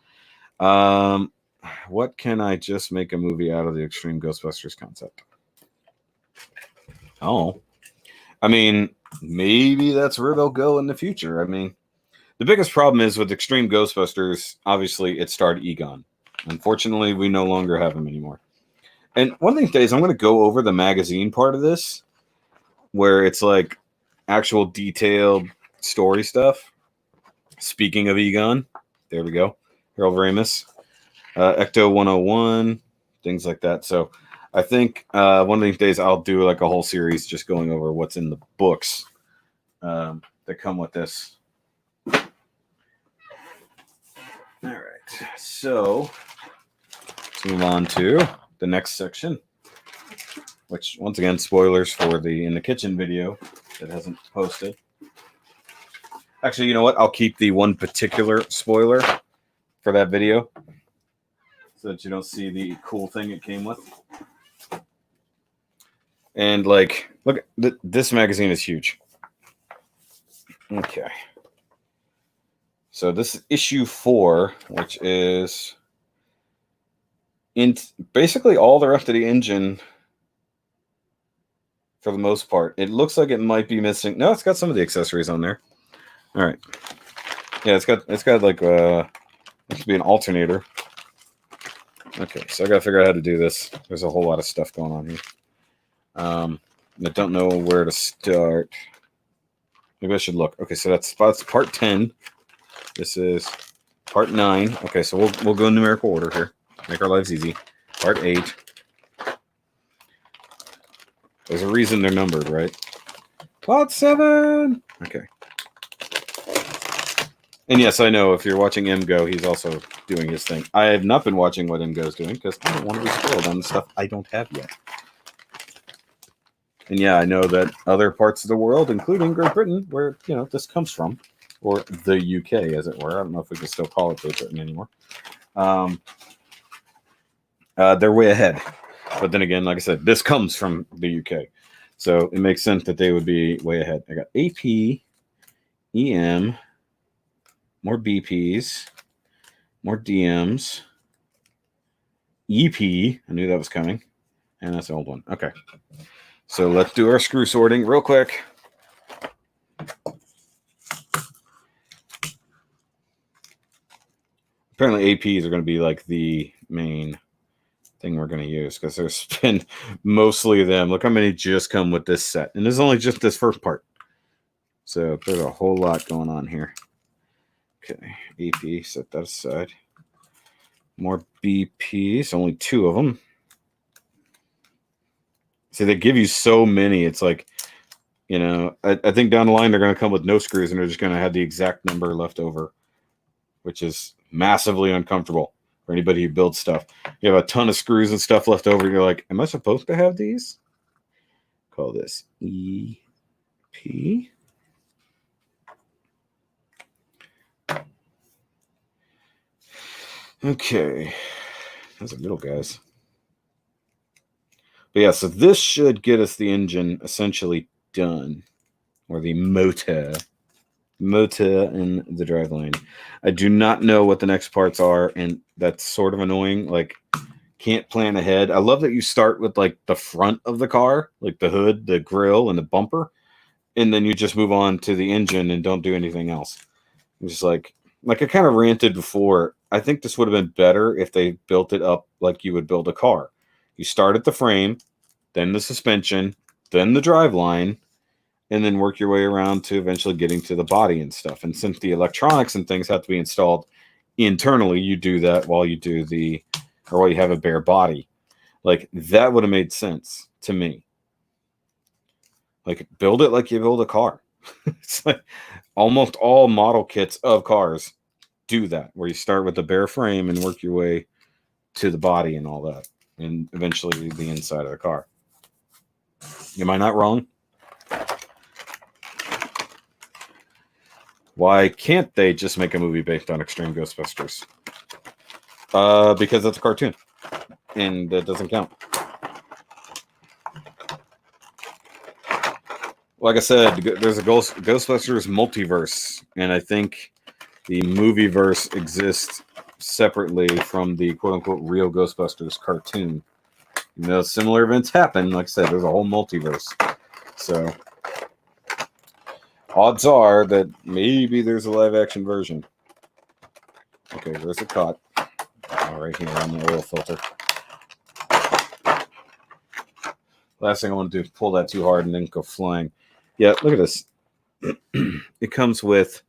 What can I just make a movie out of the Extreme Ghostbusters concept? Oh, I mean, maybe that's where they'll go in the future. I mean, the biggest problem is with Extreme Ghostbusters, obviously, it starred Egon. Unfortunately, we no longer have him anymore. And one of these days, I'm going to go over the magazine part of this, where it's like actual detailed story stuff. Speaking of Egon, there we go. Harold Ramis, ECTO-1, things like that. So I think one of these days I'll do like a whole series just going over what's in the books that come with this. All right. So let's move on to the next section, which once again, spoilers for the In the Kitchen video that hasn't posted. Actually, you know what? I'll keep the one particular spoiler for that video so that you don't see the cool thing it came with. And like, look, this magazine is huge. Okay. So this is issue 4, which is in basically all the rest of the engine for the most part. It looks like it might be missing. No, it's got some of the accessories on there. All right. Yeah, it's got like it should be an alternator. Okay, so I gotta figure out how to do this. There's a whole lot of stuff going on here. I don't know where to start. Maybe I should look. Okay, so that's part 10. This is part 9. Okay, so we'll go in numerical order here. Make our lives easy. Part 8. There's a reason they're numbered, right? Part 7. Okay. And yes, I know if you're watching M go, he's also doing his thing. I have not been watching what M go's doing because I don't want to be spoiled on the stuff I don't have yet. And yeah, I know that other parts of the world, including Great Britain, where this comes from, or the UK, as it were. I don't know if we can still call it Great Britain anymore. They're way ahead. But then again, like I said, this comes from the UK. So it makes sense that they would be way ahead. I got AP, EM, more BPs, more DMs, EP. I knew that was coming. And that's the old one. Okay. So let's do our screw sorting real quick. Apparently APs are going to be like the main thing we're going to use because there's been mostly them. Look how many just come with this set. And there's only just this first part. So there's a whole lot going on here. Okay, AP, set that aside. More BPs, only 2 of them. See, they give you so many. It's like, I think down the line they're going to come with no screws and they're just going to have the exact number left over, which is massively uncomfortable. or anybody who builds stuff. You have a ton of screws and stuff left over. You're like, am I supposed to have these? Call this EP. Okay. Those are little guys. But yeah, so this should get us the engine essentially done. Or the motor in the driveline. I do not know what the next parts are, and that's sort of annoying. Like, can't plan ahead. I love that you start with like the front of the car, like the hood, the grill, and the bumper, and then you just move on to the engine and don't do anything else. I'm just like I kind of ranted before. I think this would have been better if they built it up like you would build a car. You start at the frame, then the suspension, then the driveline, and then work your way around to eventually getting to the body and stuff. And since the electronics and things have to be installed internally, you do that while you have a bare body. Like, that would have made sense to me. Like, build it like you build a car. It's like almost all model kits of cars do that, where you start with the bare frame and work your way to the body and all that, and eventually the inside of the car. Am I not wrong? Why can't they just make a movie based on Extreme Ghostbusters? Because that's a cartoon, and that doesn't count. Like I said, there's a Ghostbusters multiverse, and I think the movie verse exists separately from the quote-unquote real Ghostbusters cartoon. You know, similar events happen. Like I said, there's a whole multiverse. So odds are that maybe there's a live-action version. Okay, where's it caught? Oh, right here on the oil filter. Last thing I want to do is pull that too hard and then go flying. Yeah, look at this. It comes with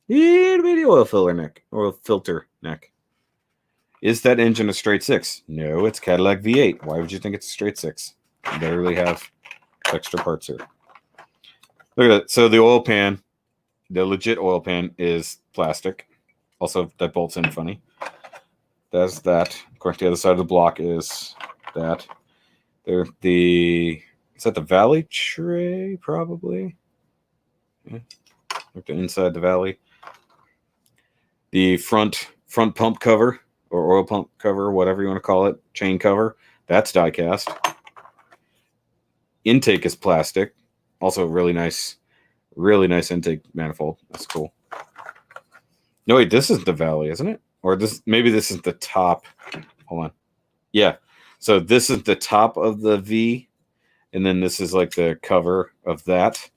a little bitty oil filter neck. Is that engine a straight 6? No, it's Cadillac V8. Why would you think it's a straight 6? You literally have extra parts here. Look at that. So the oil pan, the legit oil pan, is plastic. Also, that bolts in funny. That's that. Of course, the other side of the block is that. Is that the Valley tray? Probably. Yeah. Look the inside the Valley. The front pump cover or oil pump cover, whatever you want to call it, chain cover, that's die cast. Intake is plastic. Also really nice intake manifold. That's cool. No, wait, this is the Valley, isn't it? Or maybe this is the top. Hold on. Yeah. So this is the top of the V, and then this is like the cover of that.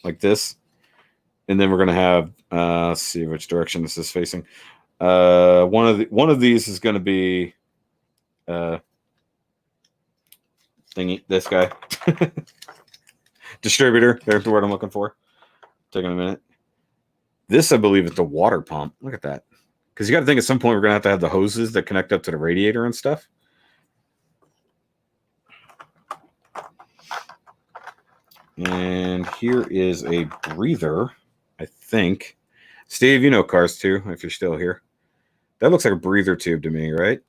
Like this. And then we're gonna have let's see which direction this is facing. One of these is gonna be this guy. Distributor. There's the word I'm looking for. Taking a minute. This, I believe, is the water pump. Look at that. Because you got to think at some point we're going to have the hoses that connect up to the radiator and stuff. And here is a breather, I think. Steve, you know cars too, if you're still here. That looks like a breather tube to me, right?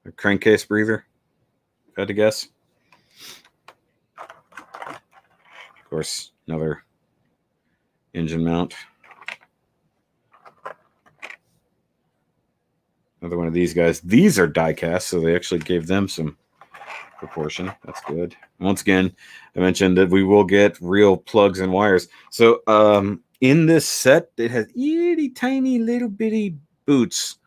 A crankcase breather, if I had to guess. Of course, another engine mount. Another one of these guys. These are die cast, so they actually gave them some proportion. That's good. Once again, I mentioned that we will get real plugs and wires. So in this set, it has itty tiny little bitty boots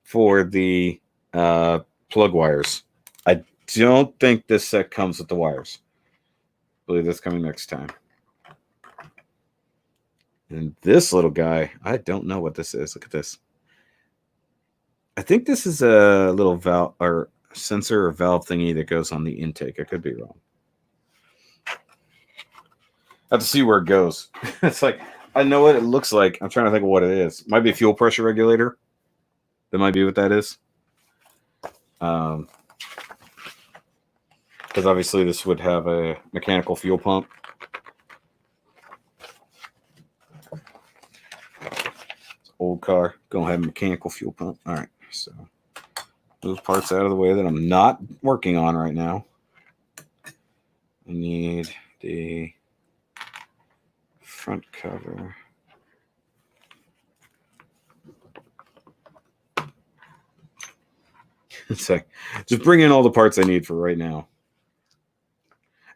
for the plug wires. I don't think this set comes with the wires. I believe that's coming next time. And this little guy, I don't know what this is. Look at this. I think this is a little valve or sensor or valve thingy that goes on the intake. I could be wrong. I have to see where it goes. It's like, I know what it looks like. I'm trying to think of what it is. Might be a fuel pressure regulator. That might be what that is. Because obviously this would have a mechanical fuel pump. car. Gonna have a mechanical fuel pump. All right, so move parts out of the way that I'm not working on right now. I need the front cover. It's like, just bring in all the parts I need for right now.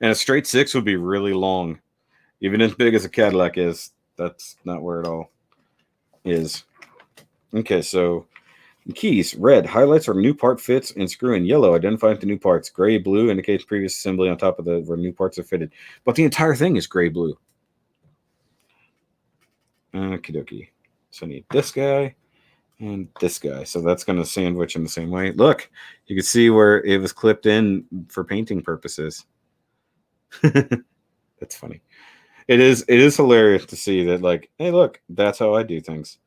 And a straight 6 would be really long. Even as big as a Cadillac is, that's not where it all is. Okay, so keys, red, highlights are new part fits and screw in. Yellow, identifying the new parts. Gray, blue indicates previous assembly on top of the where new parts are fitted. But the entire thing is gray, blue. Okie dokie. So I need this guy and this guy. So that's going to sandwich in the same way. Look, you can see where it was clipped in for painting purposes. That's funny. It is hilarious to see that, like, hey, look, that's how I do things.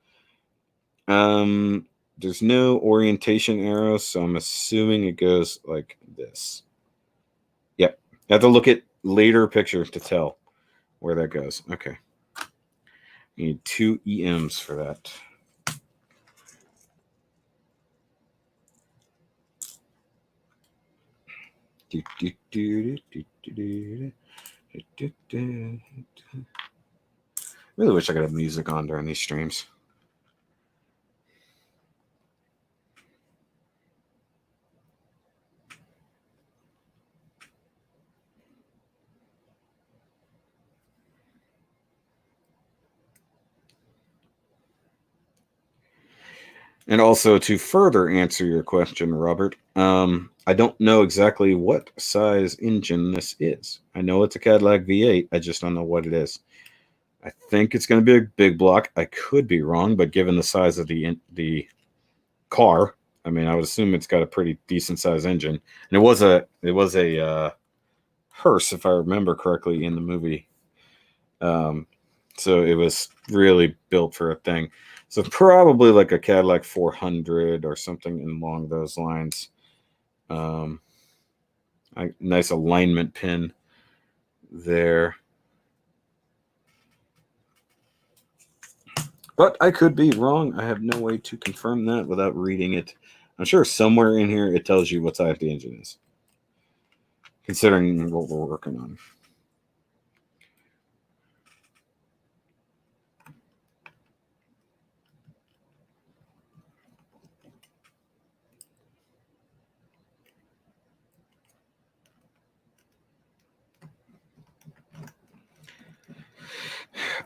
There's no orientation arrow, so I'm assuming it goes like this. Yep. I have to look at later picture to tell where that goes. Okay. You need 2 EMs for that. Really wish I could have music on during these streams. And also, to further answer your question, Robert, I don't know exactly what size engine this is. I know it's a Cadillac V8. I just don't know what it is. I think it's going to be a big block. I could be wrong, but given the size of the car, I mean, I would assume it's got a pretty decent size engine. And it was a hearse, if I remember correctly, in the movie. So it was really built for a thing. So probably like a Cadillac 400 or something along those lines. Nice alignment pin there. But I could be wrong. I have no way to confirm that without reading it. I'm sure somewhere in here it tells you what size the engine is, considering what we're working on.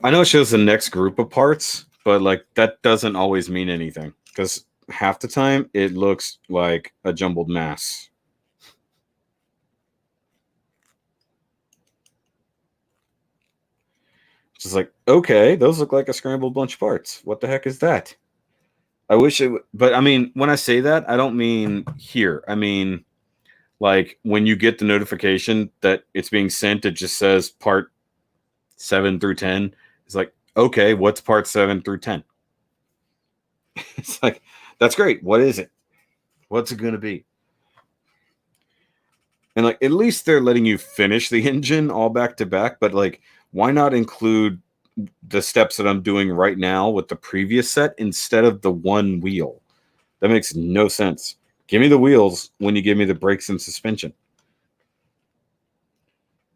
I know it shows the next group of parts, but like that doesn't always mean anything because half the time it looks like a jumbled mass. It's just like, okay, those look like a scrambled bunch of parts. What the heck is that? I wish it, but I mean, when I say that, I don't mean here. I mean, like when you get the notification that it's being sent, it just says part 7 through 10. It's like, okay, what's part 7 through 10? It's like, that's great. What is it? What's it going to be? And like, at least they're letting you finish the engine all back to back, but like, why not include the steps that I'm doing right now with the previous set instead of the one wheel? That makes no sense. Give me the wheels when you give me the brakes and suspension.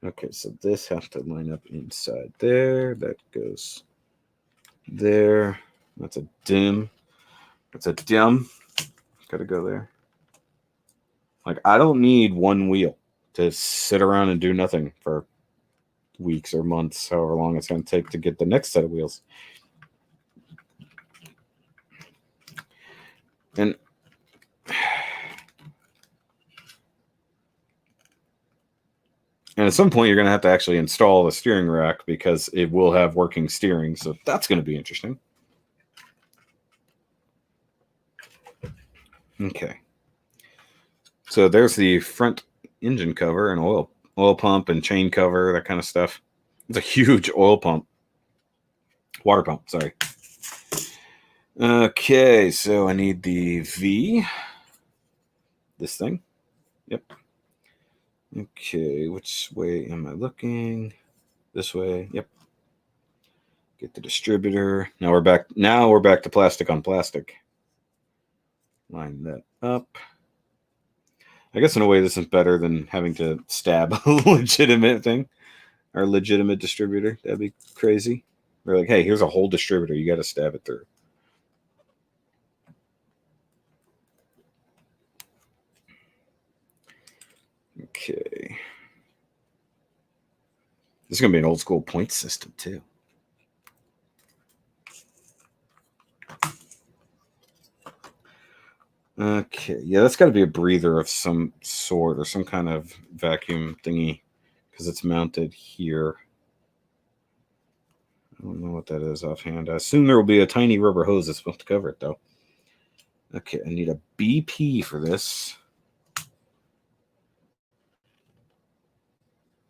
Okay, so this has to line up inside there. That goes there. That's a dim. That's a dim. Got to go there. Like, I don't need one wheel to sit around and do nothing for weeks or months, however long it's going to take to get the next set of wheels. And at some point, you're going to have to actually install the steering rack because it will have working steering. So that's going to be interesting. Okay. So there's the front engine cover and oil pump and chain cover, that kind of stuff. It's a huge oil pump. Water pump, sorry. Okay, so I need the V. This thing. Yep. Okay, which way am I looking? This way. Yep. Get the distributor. Now we're back. Now we're back to plastic on plastic. Line that up. I guess in a way this is better than having to stab a legitimate thing or legitimate distributor. That'd be crazy. They're like, hey, here's a whole distributor. You got to stab it through. Okay. This is going to be an old school point system, too. Okay. Yeah, that's got to be a breather of some sort or some kind of vacuum thingy because it's mounted here. I don't know what that is offhand. I assume there will be a tiny rubber hose that's supposed to cover it, though. Okay, I need a BP for this.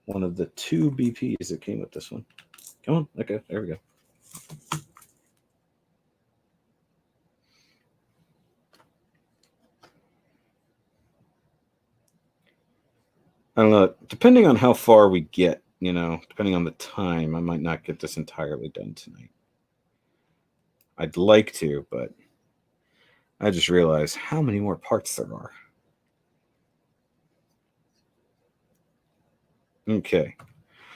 One of the 2 BPs that came with this one. Come on. Okay, there we go. I don't know. Depending on how far we get, depending on the time, I might not get this entirely done tonight. I'd like to, but I just realized how many more parts there are. Okay.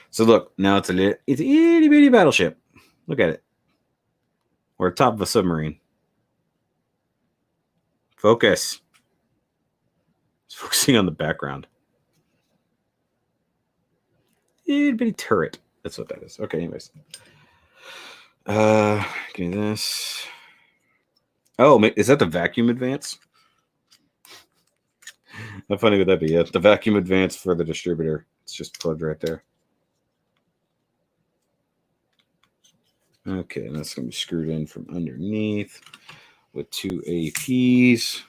So look, now it's a itty bitty battleship. Look at it. We're at top of a submarine. Focus. It's focusing on the background. Itty bitty turret. That's what that is. Okay, anyways. Give me this. Oh, is that the vacuum advance? How funny would that be? Yeah, the vacuum advance for the distributor. It's just plugged right there. Okay, and that's going to be screwed in from underneath with 2 APs.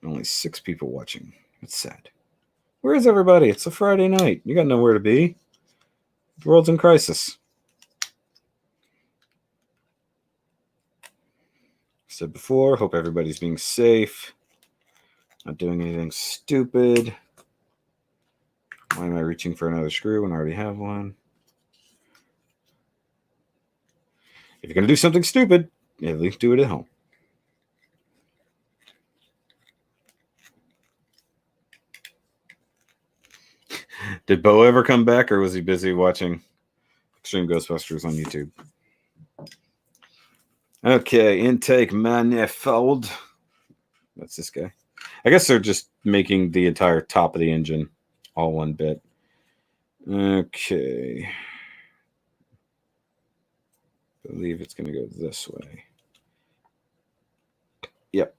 Only 6 people watching. It's sad. Where is everybody? It's a Friday night. You got nowhere to be. The world's in crisis. Said before, hope everybody's being safe. Not doing anything stupid. Why am I reaching for another screw when I already have one? If you're going to do something stupid, at least do it at home. Did Bo ever come back, or was he busy watching Extreme Ghostbusters on YouTube? Okay, intake manifold. That's this guy. I guess they're just making the entire top of the engine all one bit. Okay. I believe it's going to go this way. Yep.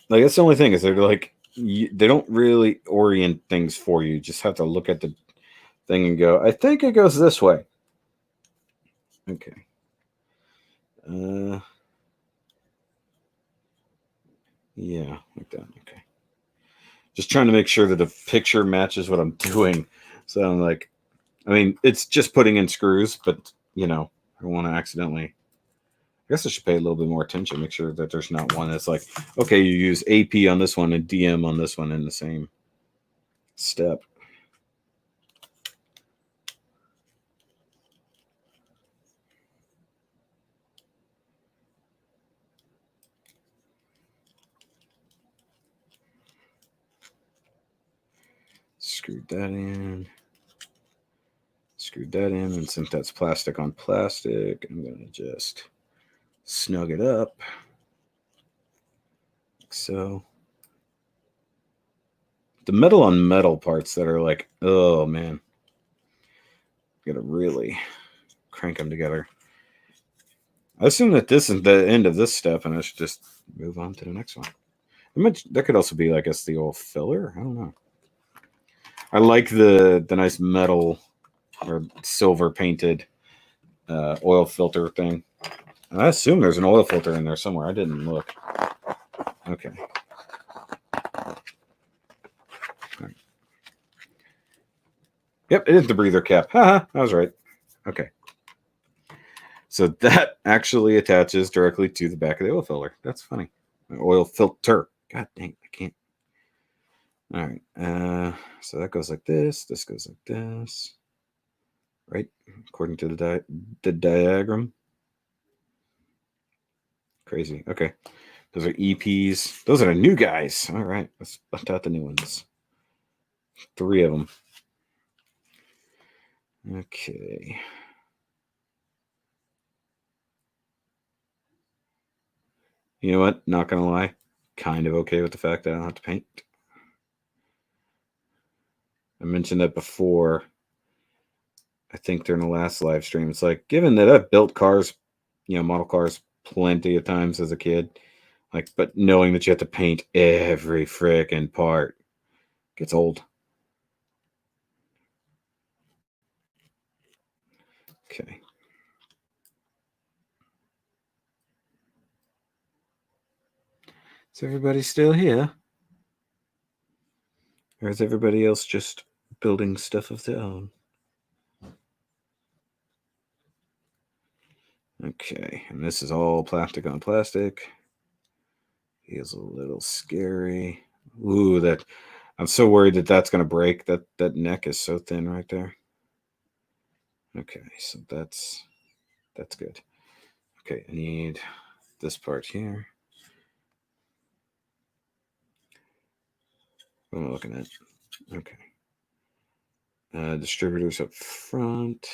Like, that's the only thing is they're like, they don't really orient things for you. You just have to look at the thing and go, I think it goes this way. Okay. Yeah, like that. Okay. Just trying to make sure that the picture matches what I'm doing. So I'm like, I mean, it's just putting in screws, but, I don't want to accidentally. I guess I should pay a little bit more attention. Make sure that there's not one that's like, okay, you use AP on this one and DM on this one in the same step. Screwed that in. Screwed that in, and since that's plastic on plastic, I'm going to just snug it up. Like so. The metal on metal parts that are like, oh man. Gotta really crank them together. I assume that this is the end of this step, and I should just move on to the next one. That could also be, I guess, the oil filler. I don't know. I like the nice metal or silver painted oil filter thing. And I assume there's an oil filter in there somewhere. I didn't look. Okay. Right. Yep, it is the breather cap. Haha, I was right. Okay. So that actually attaches directly to the back of the oil filler. That's funny. Oil filter. God dang, I can't. All right. So that goes like this. This goes like this. Right? According to the diagram. Crazy. Okay. Those are EPs. Those are the new guys. All right. Let's bust out the new ones. 3 of them. Okay. You know what? Not going to lie. Kind of okay with the fact that I don't have to paint. I mentioned that before. I think during the last live stream. It's like, given that I've built cars, model cars plenty of times as a kid, but knowing that you have to paint every frickin' part gets old. Okay. Is everybody still here? Or is everybody else just building stuff of their own? Okay, and this is all plastic on plastic. Feels a little scary. Ooh, I'm so worried that that's going to break. That neck is so thin right there. Okay, so that's good. Okay, I need this part here. What am I looking at? Okay. Distributors up front.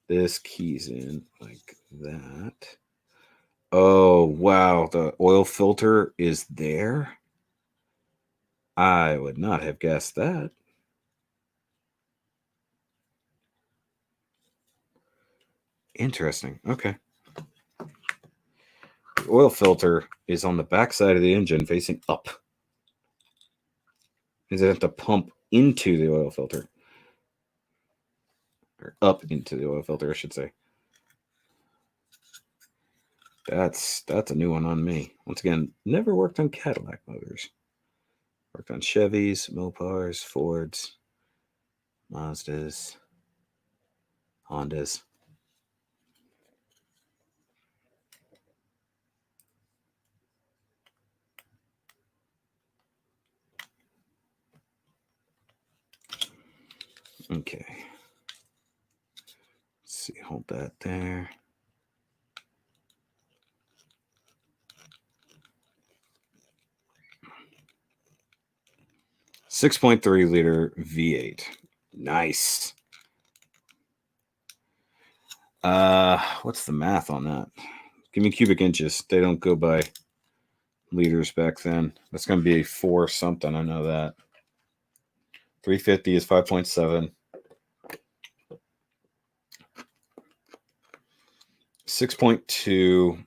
This keys in like that. Oh, wow. The oil filter is there? I would not have guessed that. Interesting. Okay. The oil filter is on the back side of the engine facing up. Does it have to pump into the oil filter? Or up into the oil filter, I should say. That's a new one on me. Once again, never worked on Cadillac motors. Worked on Chevys, Mopars, Fords, Mazdas, Hondas. Okay. Let's see, hold that there. .3 liter V8. Nice. What's the math on that? Give me cubic inches. They don't go by liters back then. That's going to be 4 something. I know that. 350 is 5.7. 6.2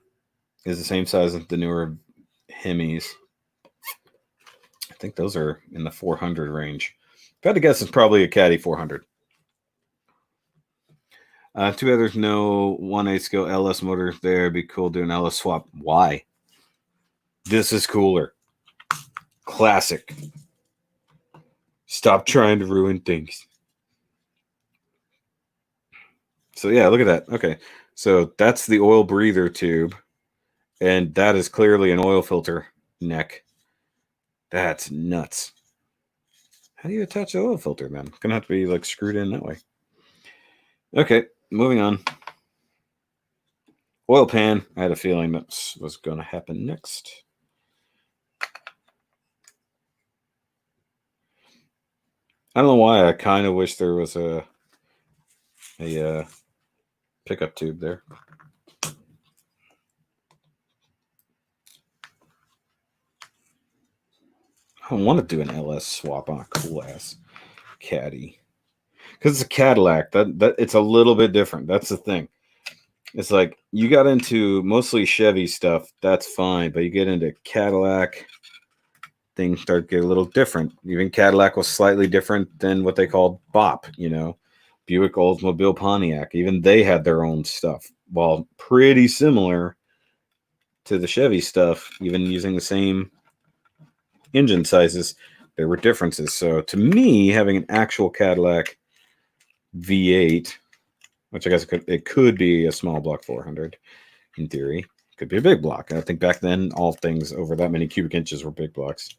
is the same size as the newer Hemis. I think those are in the 400 range. If I had to guess, it's probably a Caddy 400. Too bad there's no 1/8 scale LS motor there. It'd be cool doing LS swap. Why? This is cooler. Classic. Stop trying to ruin things. So yeah, look at that. Okay, so that's the oil breather tube, and that is clearly an oil filter neck. That's nuts. How do you attach the oil filter, man? It's gonna have to be screwed in that way. Okay, moving on. Oil pan. I had a feeling that was going to happen next. I don't know why. I kind of wish there was a pickup tube there. I want to do an LS swap on a cool ass Caddy because it's a Cadillac. That it's a little bit different. That's the thing. It's like you got into mostly Chevy stuff. That's fine, but you get into Cadillac, things start to get a little different. Even Cadillac was slightly different than what they called BOP. Buick, Oldsmobile, Pontiac. Even they had their own stuff. While pretty similar to the Chevy stuff, even using the same engine sizes, there were differences. So to me, having an actual Cadillac V8, which I guess it could be a small block 400 in theory, could be a big block. And I think back then, all things over that many cubic inches were big blocks.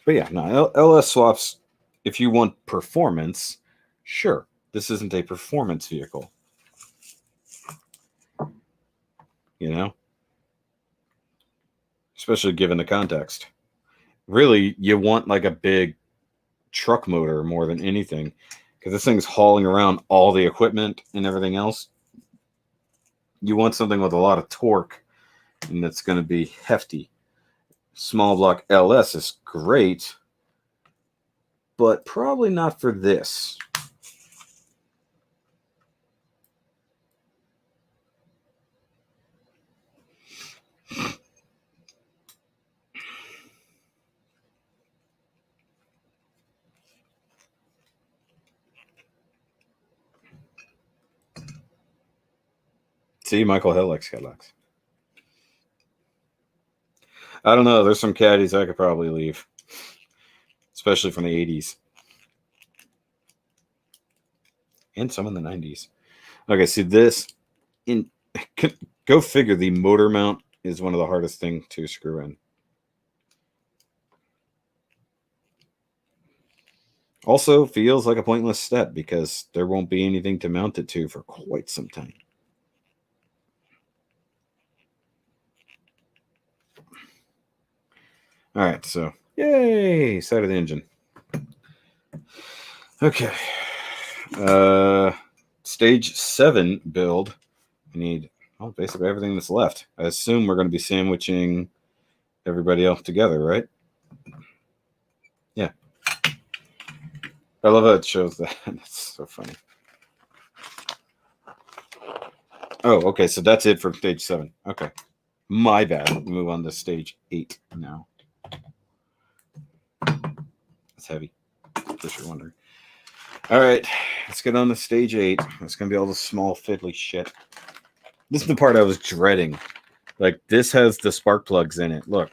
But yeah, no, LS swaps, if you want performance, sure. This isn't a performance vehicle. You know? Especially given the context. Really, you want like a big truck motor more than anything, because this thing's hauling around all the equipment and everything else. You want something with a lot of torque, and that's going to be hefty. Small block LS is great, but probably not for this. See, Michael Hill likes Cadillacs. I don't know. There's some caddies I could probably leave, especially from the 80s and some in the 90s. Okay, see this. Go figure. The motor mount is one of the hardest things to screw in. Also feels like a pointless step because there won't be anything to mount it to for quite some time. All right, so yay, side of the engine. Okay. Stage 7 build. We need basically everything that's left. I assume we're going to be sandwiching everybody else together, right? Yeah. I love how it shows that. That's so funny. Oh, okay, so that's it for stage 7. Okay. My bad. We'll move on to stage 8 now. It's heavy, if you're wondering. All right, let's get on to stage 8. It's going to be all the small, fiddly shit. This is the part I was dreading. Like, this has the spark plugs in it. Look.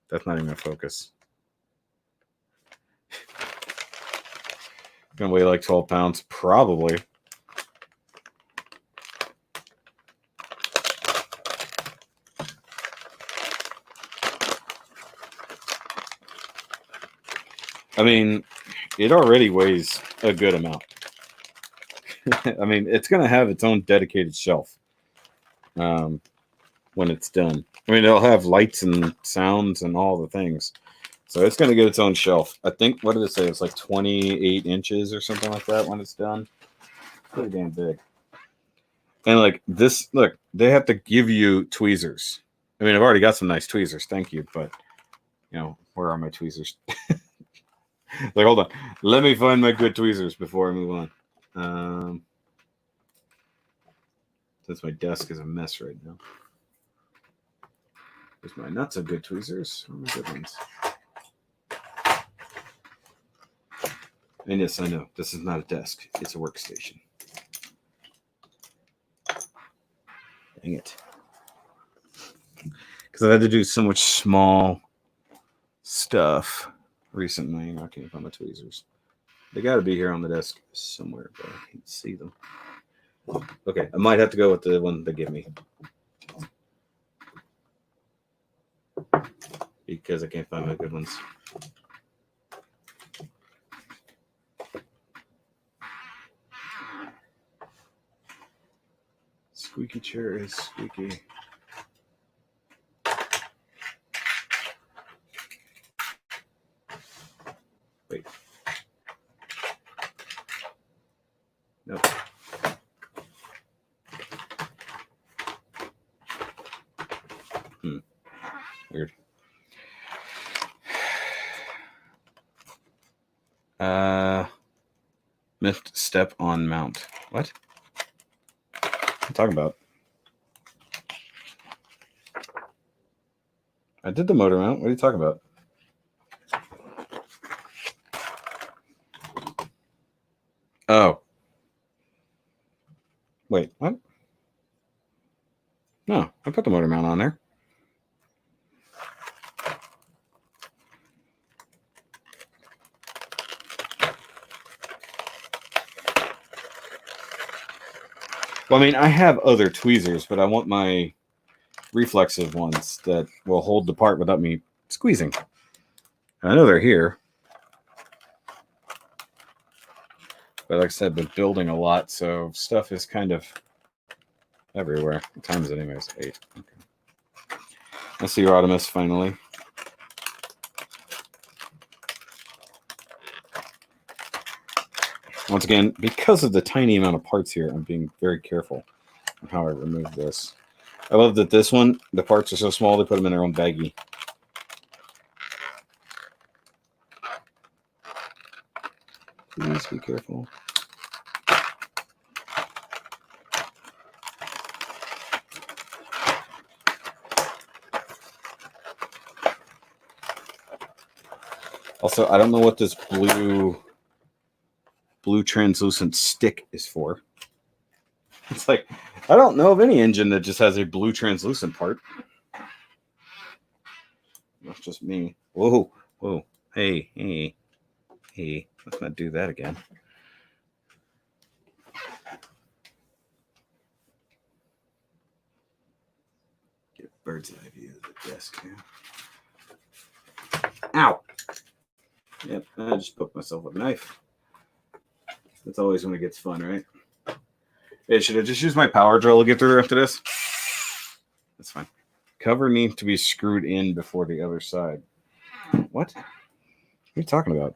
That's not even a focus. Gonna weigh like 12 pounds, probably. I mean, it already weighs a good amount. I mean, it's going to have its own dedicated shelf when it's done. I mean, it'll have lights and sounds and all the things. So it's going to get its own shelf. I think, what did it say? It's like 28 inches or something like that when it's done. Pretty damn big. And like this, look, they have to give you tweezers. I mean, I've already got some nice tweezers. Thank you. But, you know, where are my tweezers? Like, hold on. Let me find my good tweezers before I move on. Since my desk is a mess right now. There's my not so good tweezers. Where are my good ones? And yes, I know. This is not a desk. It's a workstation. Dang it. Because I've had to do so much small stuff recently. I can't find my tweezers. They got to be here on the desk somewhere, but I can't see them. Okay, I might have to go with the one they give me. Because I can't find my good ones. Squeaky chair is squeaky. Wait. Nope. Weird. Missed step on mount. What? What are you talking about? I did the motor mount. What are you talking about? Oh. Wait, what? No, I put the motor mount on there. Well, I mean, I have other tweezers, but I want my reflexive ones that will hold the part without me squeezing. I know they're here. But like I said, been building a lot, so stuff is kind of everywhere. What time is it anyways? 8. Okay. I see Rodimus finally. Once again, because of the tiny amount of parts here, I'm being very careful on how I remove this. I love that this one, the parts are so small, they put them in their own baggie. Please be careful. Also, I don't know what this blue translucent stick is for. It's like, I don't know of any engine that just has a blue translucent part. That's just me. Whoa, whoa. Hey, hey, hey. Let's not do that again. Get a bird's eye view of the desk here. Ow! Yep, I just poked myself with a knife. That's always when it gets fun, right? Hey, should I just use my power drill to get through after this? That's fine. Cover needs to be screwed in before the other side. What? What are you talking about?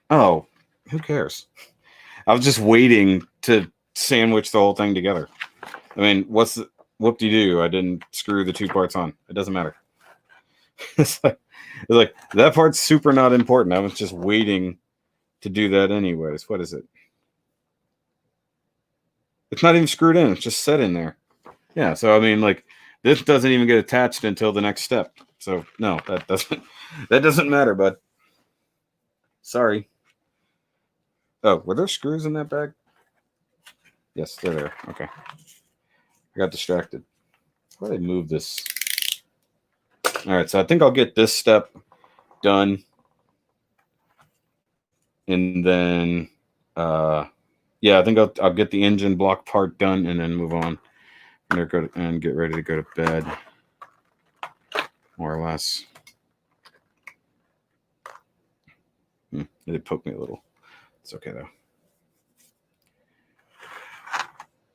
Oh, who cares? I was just waiting to sandwich the whole thing together. I mean, what's the whoop-de-doo? I didn't screw the 2 parts on. It doesn't matter. It's like that part's super not important. I was just waiting to do that anyways. What is it? It's not even screwed in. It's just set in there. Yeah, so I mean, like, this doesn't even get attached until the next step. So no, that doesn't matter, bud. Sorry. Oh, were there screws in that bag? Yes, they're there. Okay. I got distracted. Why did I move this? All right, so I think I'll get this step done. And then, yeah, I think I'll get the engine block part done and then move on and get ready to go to bed, more or less. It did poke me a little. It's okay, though.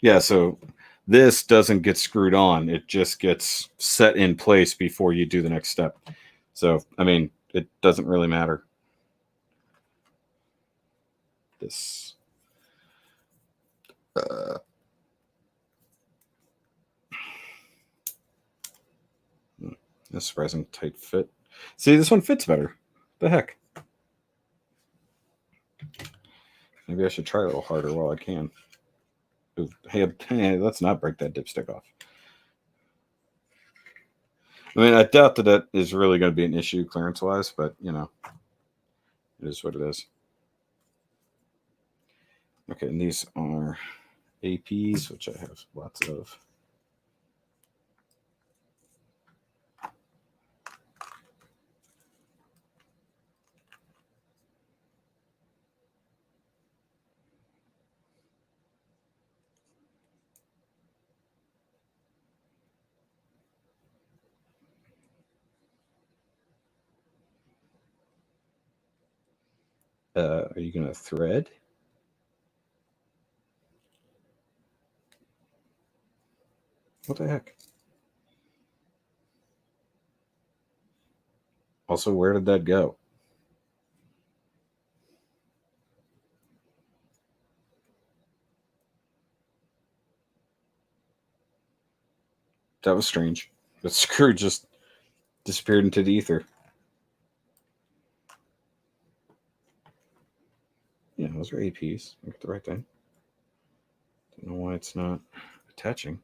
Yeah, so this doesn't get screwed on. It just gets set in place before you do the next step. So, I mean, it doesn't really matter. This. That's surprising tight fit. See, this one fits better. The heck? Maybe I should try a little harder while I can. Ooh, hey, let's not break that dipstick off. I mean, I doubt that is really going to be an issue clearance-wise, but, you know, it is what it is. Okay, and these are APs, which I have lots of. Are you going to thread? What the heck? Also, where did that go? That was strange. The screw just disappeared into the ether. Yeah, those are APs. Look at the right thing. Don't know why it's not attaching.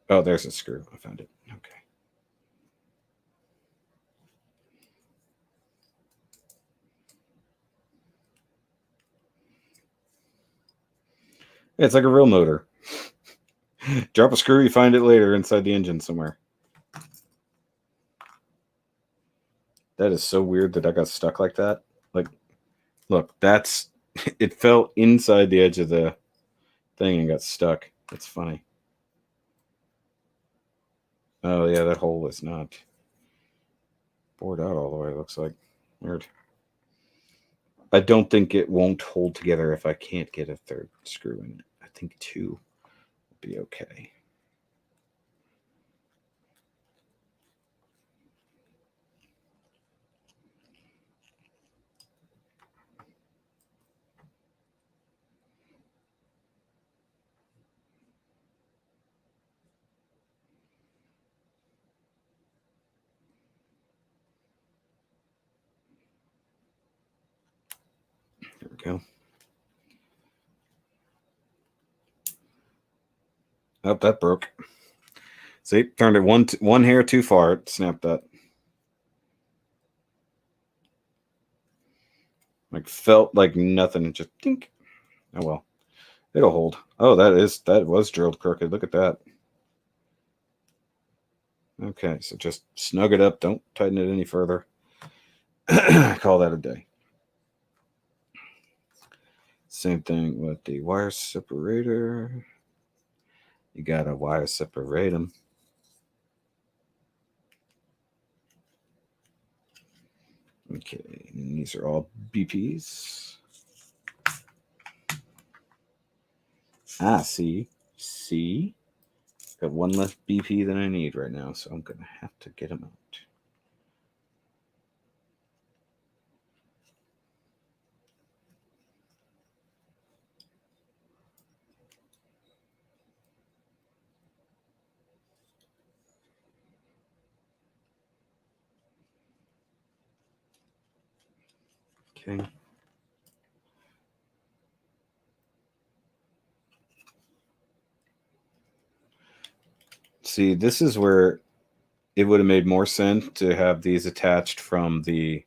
Oh, there's a screw. I found it. Okay. Yeah, it's like a real motor. Drop a screw, you find it later inside the engine somewhere. That is so weird that I got stuck like that. Like, look, that's it fell inside the edge of the thing and got stuck. That's funny. Oh yeah, that hole is not bored out all the way. It looks like weird. I don't think it won't hold together if I can't get a third screw in it. I think 2 will be okay. There we go. Oh, that broke. See, turned it one hair too far. It snapped that. Like felt like nothing. Just think. Oh well, it'll hold. Oh, that was drilled crooked. Look at that. Okay, so just snug it up. Don't tighten it any further. Call that a day. Same thing with the wire separator. You gotta wire separate them. Okay, and these are all BPs. See? Got one less BP than I need right now, so I'm gonna have to get them out. Okay. See, this is where it would have made more sense to have these attached from the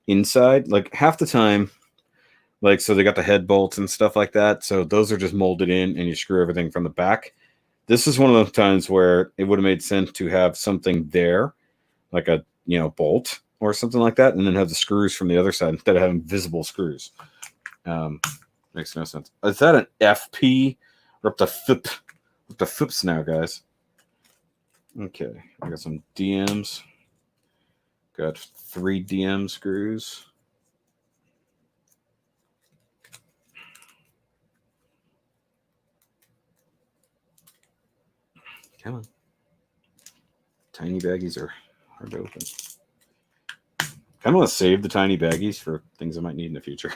inside. Like half the time, like so they got the head bolts and stuff like that. So those are just molded in and you screw everything from the back. This is one of those times where it would have made sense to have something there, like a bolt or something like that, and then have the screws from the other side instead of having visible screws. Makes no sense. Is that an FP or up to FIP? Up to FIPs now, guys. Okay, I got some DMs. Got 3 DM screws. Come on. Tiny baggies are hard to open. Kind of want to save the tiny baggies for things I might need in the future.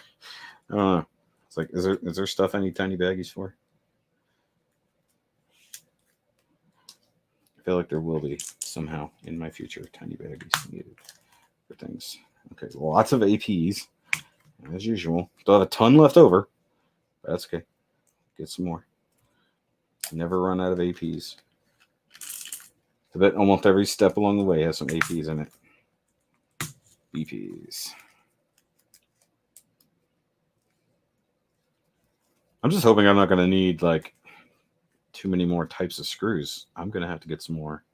I don't know. It's like, is there stuff I need tiny baggies for? I feel like there will be somehow in my future tiny baggies needed for things. Okay, lots of APs as usual. Still have a ton left over. That's okay. Get some more. Never run out of APs. I bet almost every step along the way has some APs in it. BPs. I'm just hoping I'm not going to need like too many more types of screws. I'm going to have to get some more.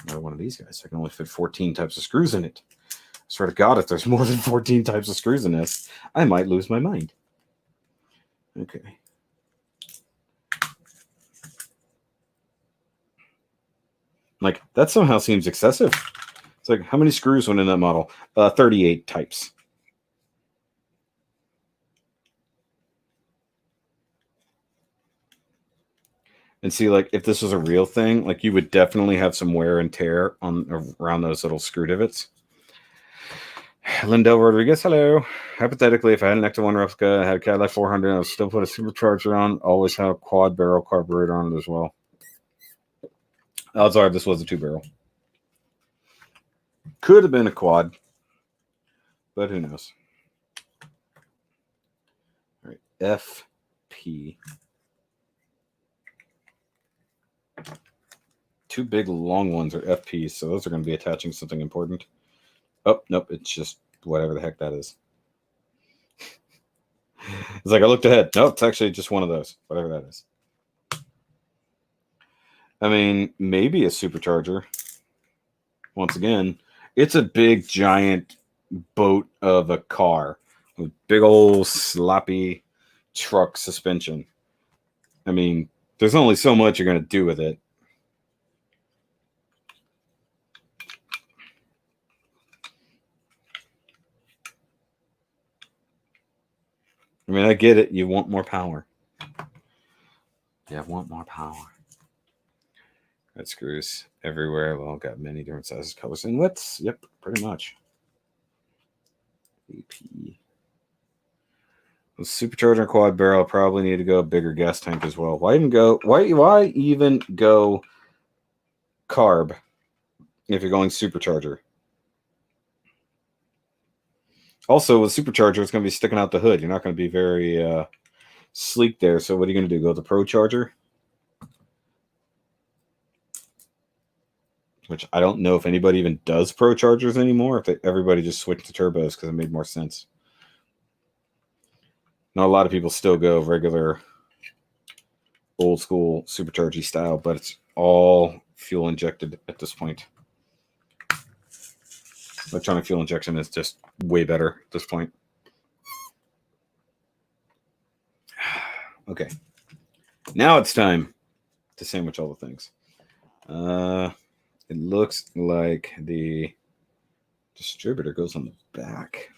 Another one of these guys. I can only fit 14 types of screws in it. I swear to God, if there's more than 14 types of screws in this, I might lose my mind. Okay. Like, that somehow seems excessive. It's like, how many screws went in that model? 38 types. And see, like, if this was a real thing, like, you would definitely have some wear and tear around those little screw divots. Lindell Rodriguez, hello. Hypothetically, if I had an ECTO-1 replica, I had a Cadillac 400, I would still put a supercharger on, always have a quad barrel carburetor on it as well. Odds are this was a 2-barrel. Could have been a quad, but who knows? All right, FP. 2 big long ones are FPs, so those are going to be attaching something important. Oh, nope, it's just whatever the heck that is. It's like I looked ahead. Nope, it's actually just one of those, whatever that is. I mean, maybe a supercharger. Once again, it's a big, giant boat of a car. with big old sloppy truck suspension. I mean, there's only so much you're going to do with it. I mean, I get it. You want more power. Yeah, I want more power. Got screws everywhere. Well, got many different sizes, colors, and widths. Yep, pretty much. AP. The supercharger and quad barrel probably need to go a bigger gas tank as well. Why even go? Why even go carb if you're going supercharger? Also, with supercharger, it's going to be sticking out the hood. You're not going to be very sleek there. So what are you going to do? Go with the Pro Charger? Which I don't know if anybody even does Pro Chargers anymore. If everybody just switched to turbos because it made more sense. Now, a lot of people still go regular old school superchargy style, but it's all fuel injected at this point. Electronic fuel injection is just way better at this point. Okay. Now it's time to sandwich all the things. It looks like the distributor goes on the back.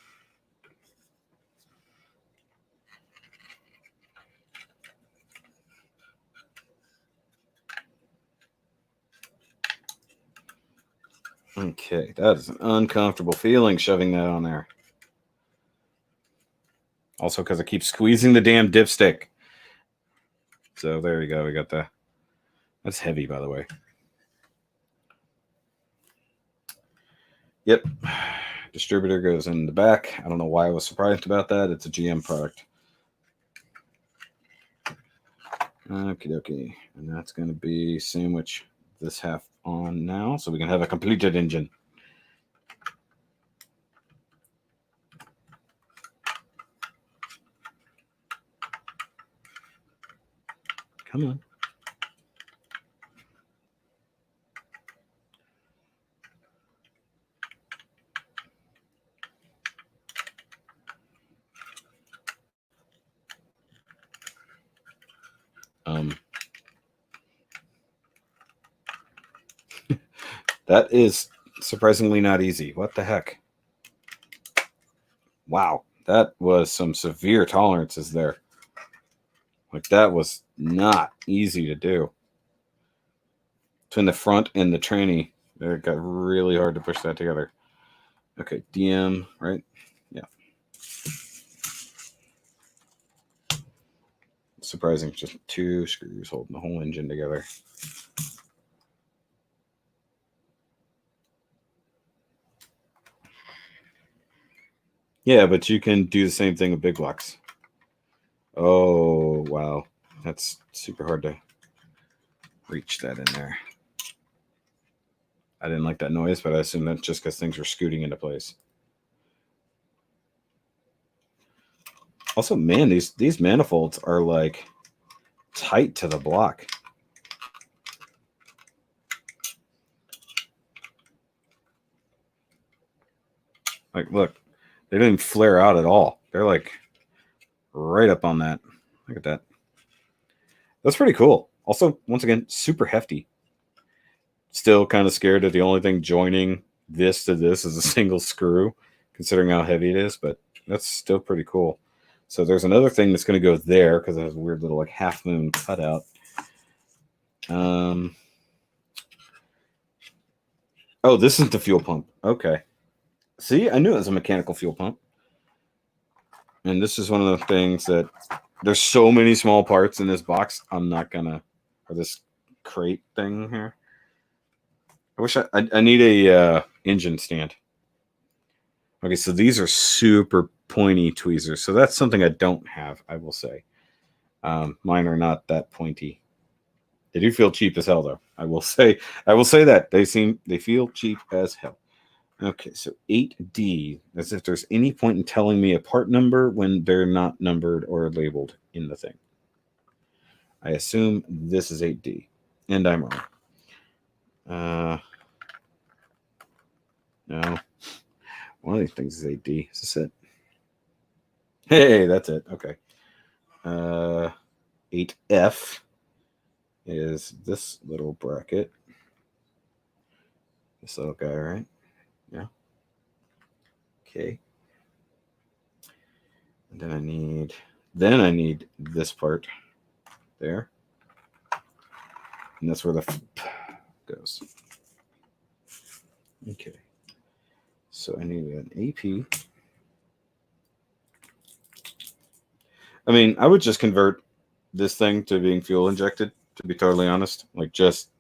Okay, that is an uncomfortable feeling shoving that on there. Also because I keep squeezing the damn dipstick. So there you go. We got the... That's heavy, by the way. Yep. Distributor goes in the back. I don't know why I was surprised about that. It's a GM product. Okie dokie. And that's going to be sandwich this half on now so we can have a completed engine. Come on. That is surprisingly not easy. What the heck? Wow, that was some severe tolerances there. Like, that was not easy to do. Between the front and the tranny, it got really hard to push that together. Okay, DM, right? Yeah. Surprising, just 2 screws holding the whole engine together. Yeah, but you can do the same thing with big blocks. Oh, wow. That's super hard to reach that in there. I didn't like that noise, but I assume that's just because things were scooting into place. Also, man, these manifolds are like tight to the block. Like, look, they didn't flare out at all. They're like right up on that. Look at that. That's pretty cool. Also, once again, super hefty. Still kind of scared that the only thing joining this to this is a single screw, considering how heavy it is, but that's still pretty cool. So there's another thing that's going to go there because it has a weird little like half moon cutout. Oh, this is the fuel pump. Okay. See, I knew it was a mechanical fuel pump. And this is one of the things that there's so many small parts in this box. I'm not gonna, or this crate thing here. I wish I need a engine stand. Okay, so these are super pointy tweezers. So that's something I don't have, I will say. Mine are not that pointy. They do feel cheap as hell, though. I will say that they feel cheap as hell. Okay, so 8D, as if there's any point in telling me a part number when they're not numbered or labeled in the thing. I assume this is 8D, and I'm wrong. No. One of these things is 8D. Is this it? Hey, that's it. Okay. 8F is this little bracket. This little guy, right? Yeah. Okay. And then I need this part there. And that's where the goes. Okay. So I need an AP. I mean, I would just convert this thing to being fuel injected, to be totally honest. Like, just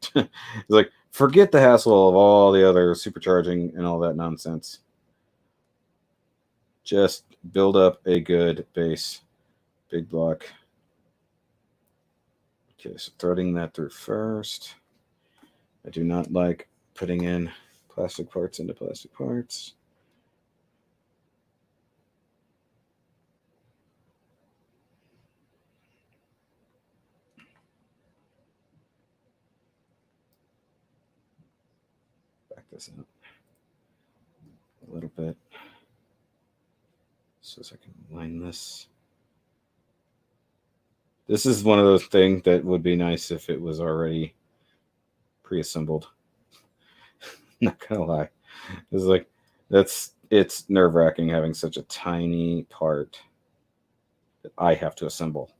like forget the hassle of all the other supercharging and all that nonsense. Just build up a good base, big block. Okay, so threading that through first. I do not like putting in plastic parts into plastic parts. Back this up a little bit so as I can line this. This is one of those things that would be nice if it was already pre-assembled. Not gonna lie, it's like it's nerve-wracking having such a tiny part that I have to assemble,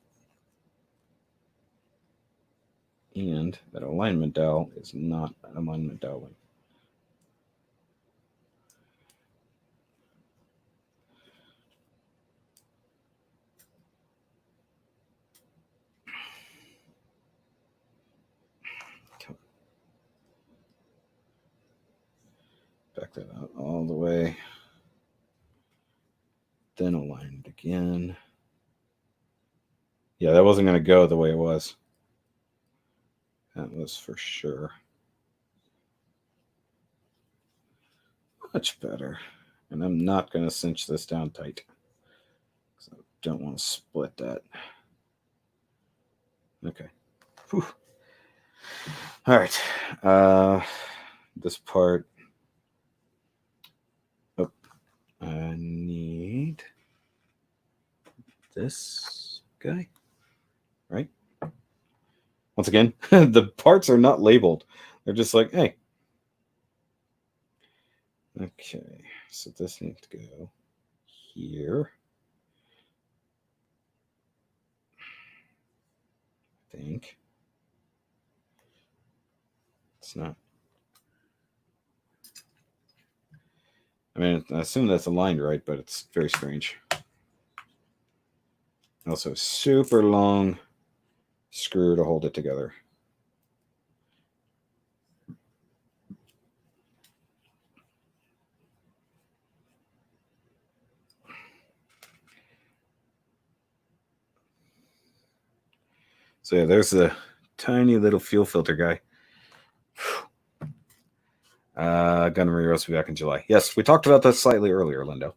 and that alignment dowel is not an alignment doweling. Back that out all the way. Then align it again. Yeah, that wasn't going to go the way it was. That was for sure. Much better. And I'm not going to cinch this down tight, because I don't want to split that. Okay. Whew. All right. This part. Oh, I need this guy, right? Once again, the parts are not labeled. They're just like, hey. Okay, so this needs to go here. I think. It's not. I mean, I assume that's aligned right, but it's very strange. Also, super long screw to hold it together. So yeah, there's the tiny little fuel filter guy. Gunnery roast will be back in July. Yes, we talked about that slightly earlier, Lindo.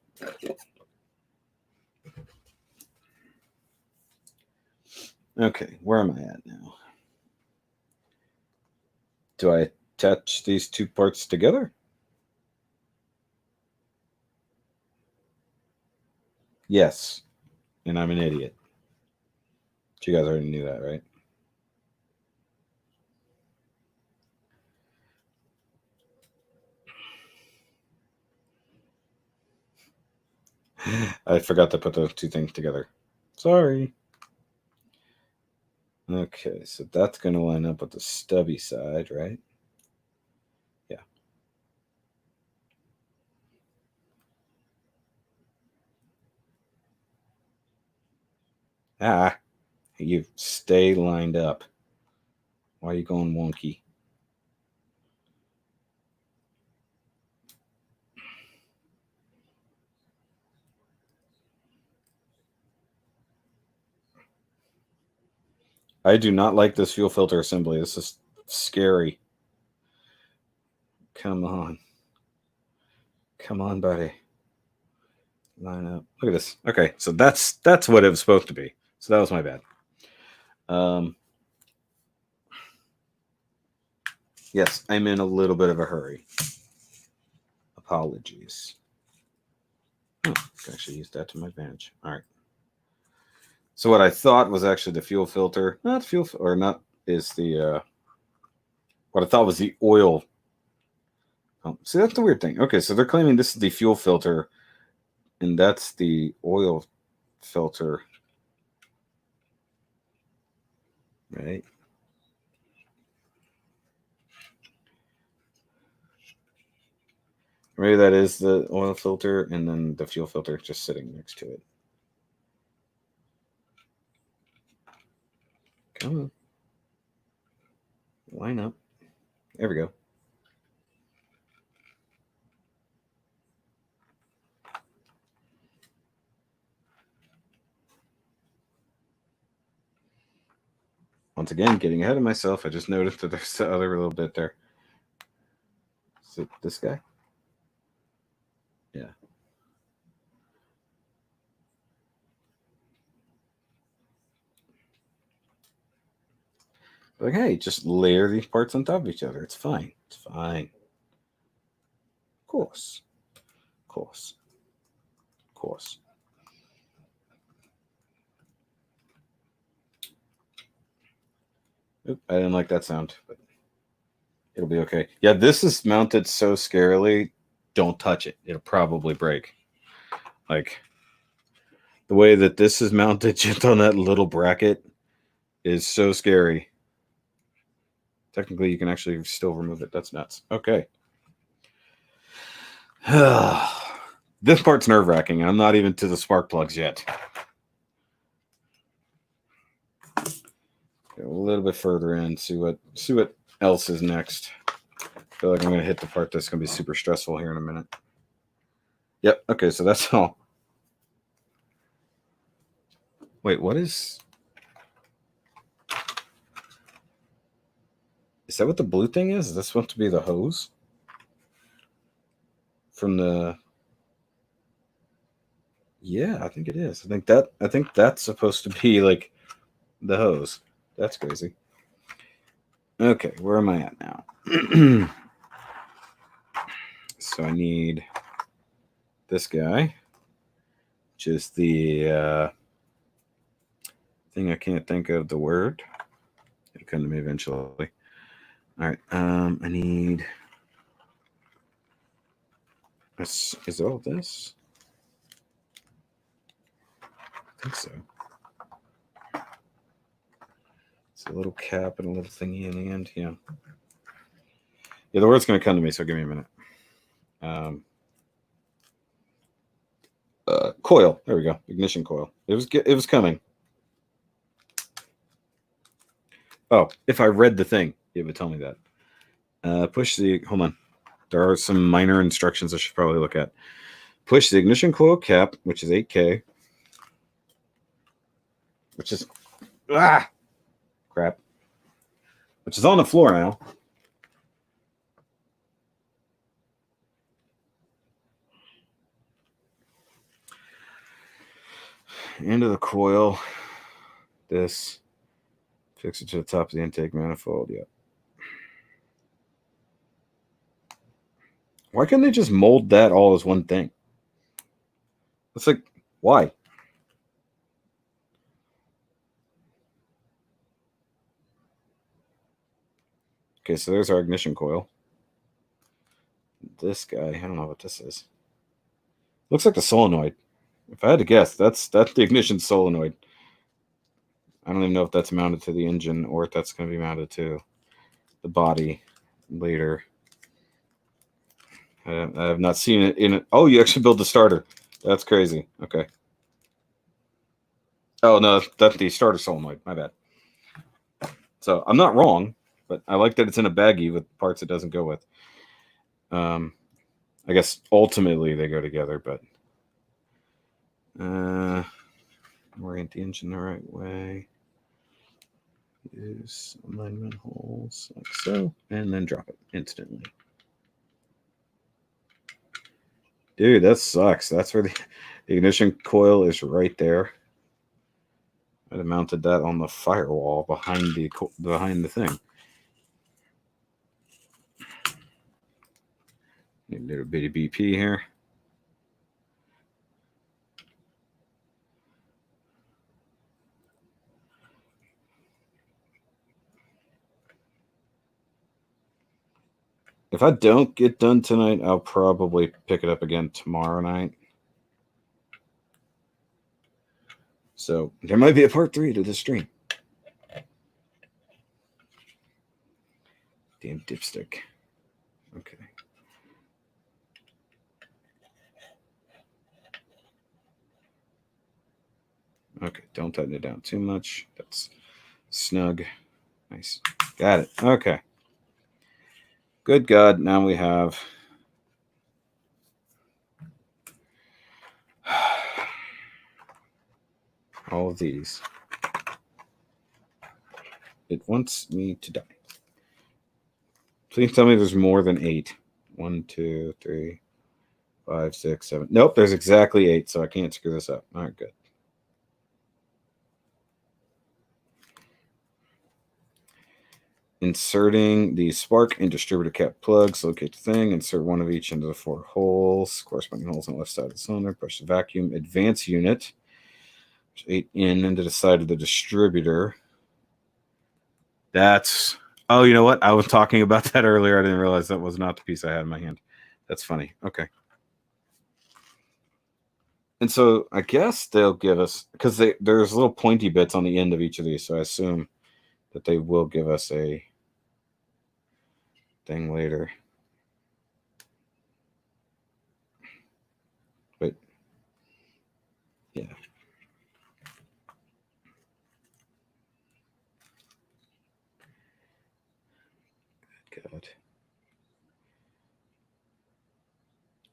Okay, where am I at now? Do I attach these two parts together? Yes, and I'm an idiot. You guys already knew that, right? I forgot to put those two things together. Sorry. Okay, so that's going to line up with the stubby side, right? Yeah. Ah, you stay lined up. Why are you going wonky? I do not like this fuel filter assembly. This is scary. Come on. Come on, buddy. Line up. Look at this. Okay, so that's what it was supposed to be. So that was my bad. Yes, I'm in a little bit of a hurry. Apologies. Oh, I can actually use that to my advantage. All right. So what I thought was actually the fuel filter, not fuel or not is the what I thought was the oil. Oh, see, that's the weird thing. Okay, so they're claiming this is the fuel filter, and that's the oil filter, right? Maybe that is the oil filter, and then the fuel filter just sitting next to it. Come on. Line up. There we go. Once again, getting ahead of myself. I just noticed that there's the other little bit there. Is it this guy? Yeah. Like, hey, just layer these parts on top of each other. It's fine. It's fine. Of course. Of course. Of course. Oop, I didn't like that sound, but it'll be okay. Yeah, this is mounted so scarily. Don't touch it. It'll probably break. Like, the way that this is mounted just on that little bracket is so scary. Technically, you can actually still remove it. That's nuts. Okay. This part's nerve-wracking. I'm not even to the spark plugs yet. Go a little bit further in, see what else is next. I feel like I'm going to hit the part that's going to be super stressful here in a minute. Yep. Okay, so that's all. Wait, what is... Is that what the blue thing is? Is this supposed to be the hose? From the... Yeah, I think it is. I think that's supposed to be like the hose. That's crazy. Okay, where am I at now? So I need this guy, which is the thing I can't think of the word. It'll come to me eventually. All right, I need... Is it all this? I think so. It's a little cap and a little thingy in the end. Yeah. Yeah, the word's going to come to me, so give me a minute. Coil. There we go. Ignition coil. It was coming. Oh, if I read the thing, it would tell me that. Push the... Hold on. There are some minor instructions I should probably look at. Push the ignition coil cap, which is 8K. Which is... Crap. Which is on the floor now. Into the coil. This. Fix it to the top of the intake manifold. Yep. Why can't they just mold that all as one thing? It's like, why? Okay, so there's our ignition coil. This guy, I don't know what this is. Looks like the solenoid. If I had to guess, that's the ignition solenoid. I don't even know if that's mounted to the engine or if that's going to be mounted to the body later. I have not seen it in it. Oh, you actually built the starter. That's crazy. Okay. Oh, no, that's the starter solenoid. My bad. So I'm not wrong, but I like that it's in a baggie with parts it doesn't go with. I guess ultimately they go together, but orient the engine the right way. Use alignment holes like so, and then drop it instantly. Dude, that sucks. That's where the ignition coil is right there. I'd have mounted that on the firewall behind the thing. Need a little bitty BP here. If I don't get done tonight, I'll probably pick it up again tomorrow night. So there might be a part 3 to this stream. Damn dipstick. Okay. Okay, don't tighten it down too much. That's snug. Nice. Got it. Okay. Good God. Now we have all of these. It wants me to die. Please tell me there's more than 8. 1, 2, 3, 5, 6, 7. Nope, there's exactly 8, so I can't screw this up. All right, good. Inserting the spark and distributor cap plugs. Locate the thing. Insert one of each into the 4 holes. Corresponding holes on the left side of the cylinder. Push the vacuum advance unit. 8 into the side of the distributor. That's... Oh, you know what? I was talking about that earlier. I didn't realize that was not the piece I had in my hand. That's funny. Okay. And so I guess they'll give us... Because there's little pointy bits on the end of each of these, so I assume that they will give us a thing later. But yeah. God.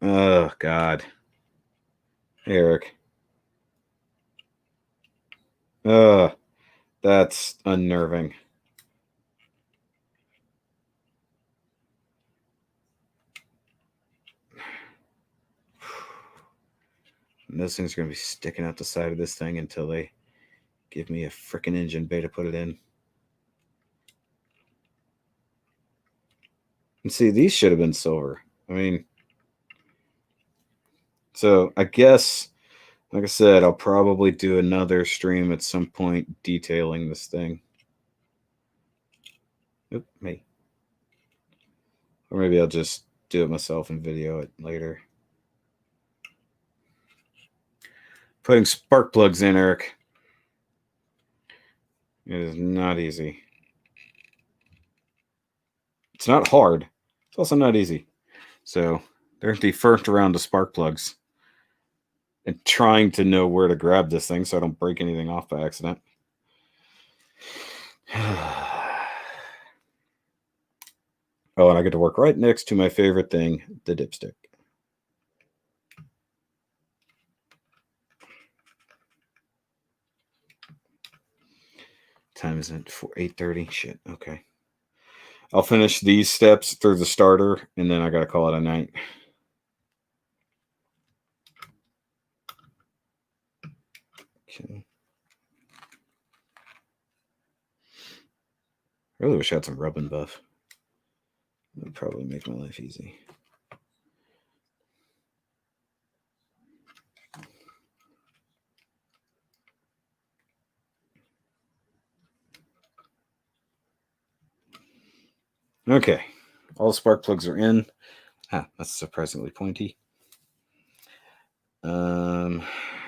Oh God. Hey, Eric. That's unnerving. And those things are going to be sticking out the side of this thing until they give me a freaking engine bay to put it in. And see, these should have been silver. I mean, so I guess, like I said, I'll probably do another stream at some point detailing this thing. Oop, me. Or maybe I'll just do it myself and video it later. Putting spark plugs in, Eric. It is not easy. It's not hard. It's also not easy. So there's the first round of spark plugs. And trying to know where to grab this thing so I don't break anything off by accident. Oh, and I get to work right next to my favorite thing, the dipstick. Time is it? 8:30? Shit, okay. I'll finish these steps through the starter, and then I gotta call it a night. Okay. I really wish I had some rub and buff. That would probably make my life easy. Okay, all the spark plugs are in. Ah, that's surprisingly pointy. I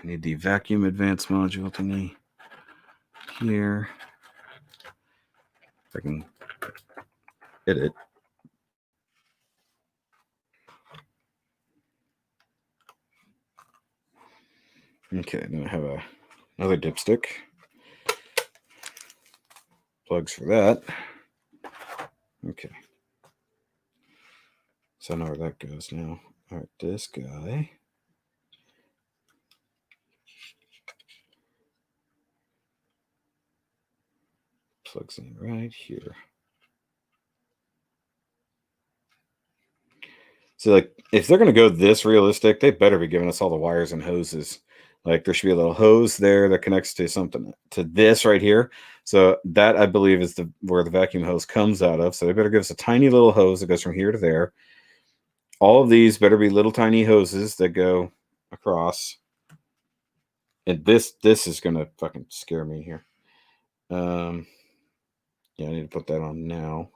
need the vacuum advance module thingy here. If I can get it. Okay, then I have another dipstick. Plugs for that. Okay. So I know where that goes now. All right, this guy. Plugs in right here. So, like, if they're going to go this realistic, they better be giving us all the wires and hoses. Like, there should be a little hose there that connects to something, to this right here. So that, I believe, is where the vacuum hose comes out of. So they better give us a tiny little hose that goes from here to there. All of these better be little tiny hoses that go across. And this is going to fucking scare me here. Yeah, I need to put that on now.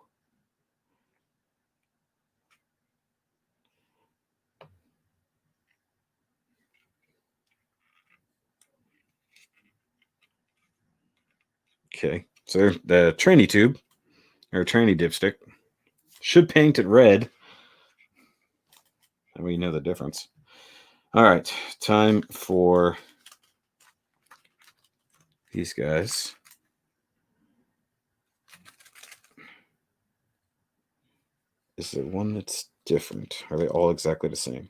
Okay, so the tranny tube, or tranny dipstick, should paint it red. And we know the difference. All right, time for these guys. Is there one that's different? Are they all exactly the same?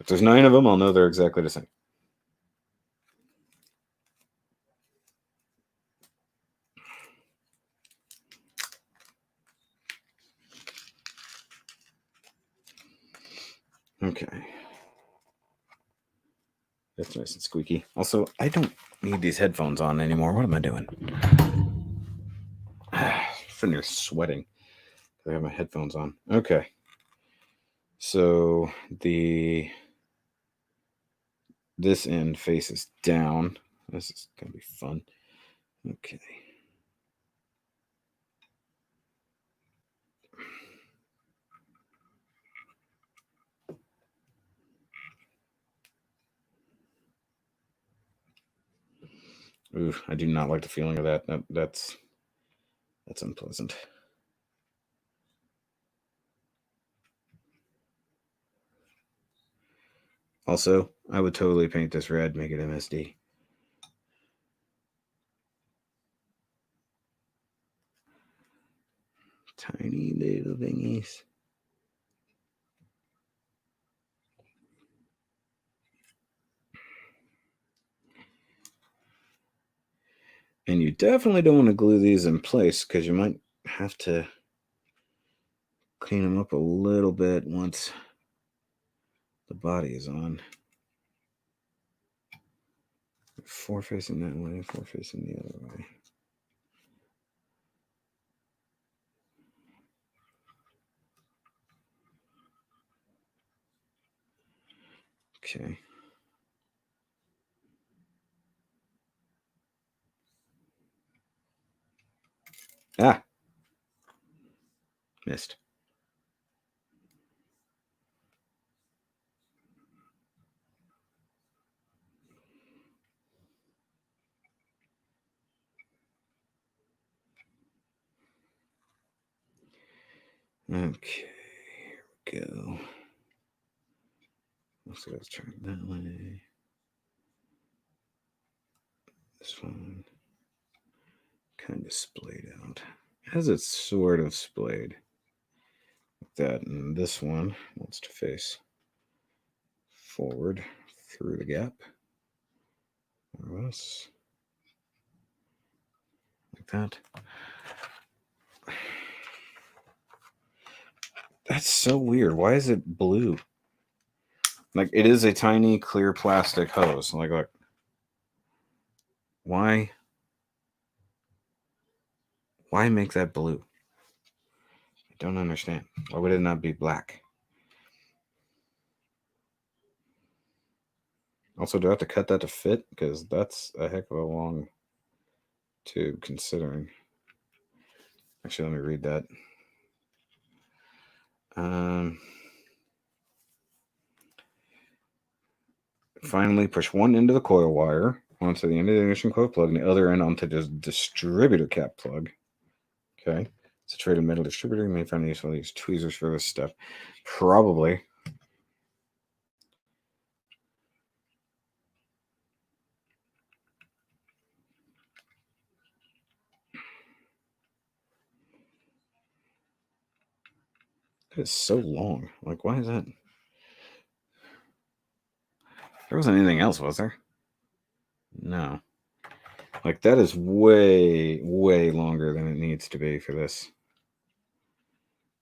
If there's 9 of them, I'll know they're exactly the same. Okay. That's nice and squeaky. Also, I don't need these headphones on anymore. What am I doing? Sitting here sweating. I have my headphones on. Okay. So this end faces down. This is gonna be fun. Okay. Ooh, I do not like the feeling of that. That's unpleasant. Also, I would totally paint this red, make it MSD. Tiny little thingies. And you definitely don't want to glue these in place because you might have to clean them up a little bit once the body is on. 4 facing that way, 4 facing the other way. Okay. Ah! Missed. Okay, here we go. So let's turn it that way. This one kind of splayed out. As it's sort of splayed. Like that. And this one wants to face forward through the gap. Or else. Like that. That's so weird. Why is it blue? Like, it is a tiny clear plastic hose. Like, look. Why make that blue? I don't understand. Why would it not be black? Also, do I have to cut that to fit? Because that's a heck of a long tube, considering. Actually, let me read that. Finally, push one end of the coil wire onto the end of the ignition coil plug and the other end onto the distributor cap plug. Okay. It's a traded metal distributor. You may find useful to use tweezers for this step. Probably. That is so long. Like, why is that? There wasn't anything else, was there? No. Like, that is way, way longer than it needs to be for this.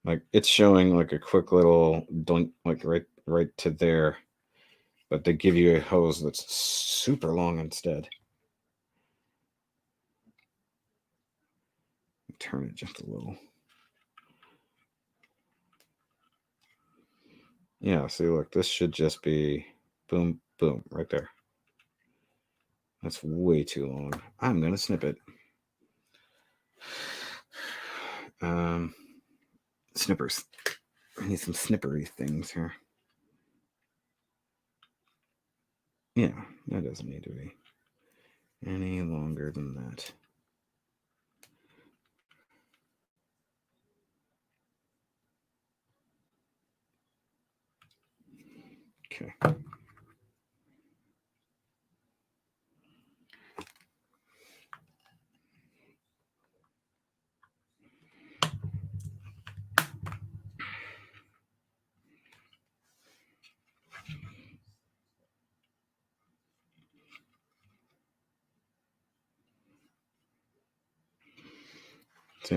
Like, it's showing like a quick little dunk, like right to there. But they give you a hose that's super long instead. Turn it just a little. Yeah, see, look, this should just be boom, boom, right there. That's way too long. I'm going to snip it. Snippers. I need some snippery things here. Yeah, that doesn't need to be. any longer than that. Okay.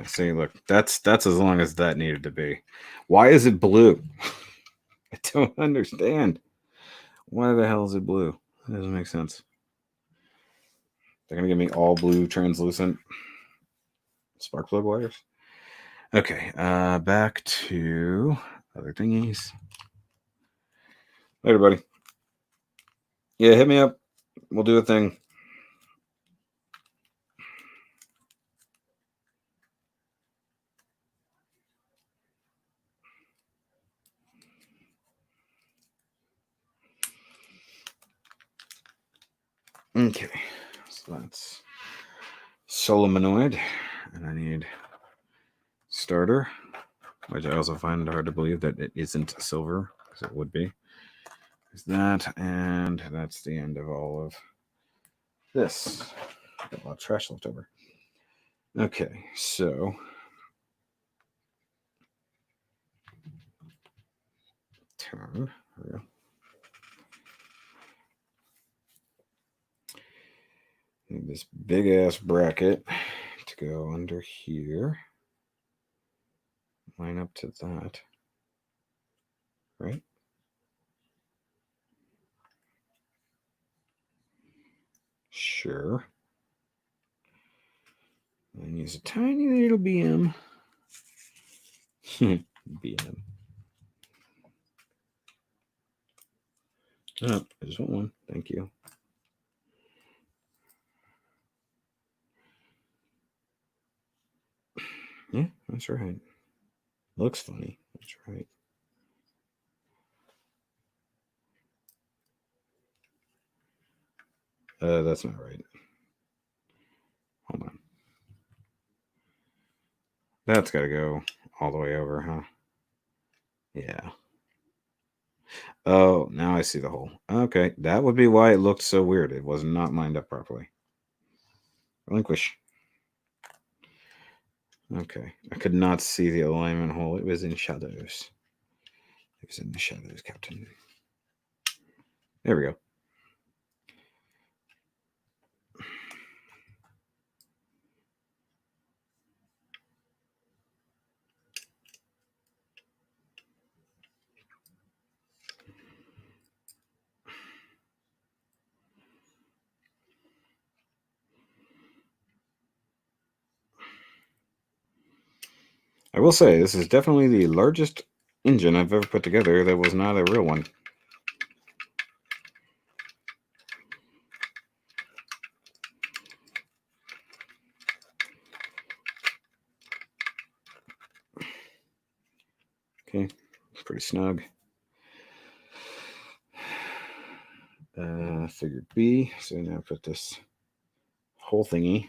See, look, that's as long as that needed to be. Why is it blue? I don't understand. Why the hell is it blue? It doesn't make sense. They're gonna give me all blue translucent spark plug wires. Okay, back to other thingies. Later, buddy. Yeah, hit me up. We'll do a thing. Okay, so that's Solominoid, and I need starter, which I also find hard to believe that it isn't silver, because it would be. There's that, and that's the end of all of this. Got a lot of trash left over. Okay, so turn. There we go. Need this big ass bracket to go under here. Line up to that. Right? Sure. And use a tiny little BM. BM. Oh, I just want one. Thank you. Yeah, that's right. Looks funny. That's right. That's not right. Hold on. That's got to go all the way over, huh? Yeah. Oh, now I see the hole. Okay, that would be why it looked so weird. It was not lined up properly. Relinquish. Okay, I could not see the alignment hole. It was in shadows. It was in the shadows, Captain. There we go. I will say, this is definitely the largest engine I've ever put together that was not a real one. Okay, pretty snug. Figured B. So now put this whole thingy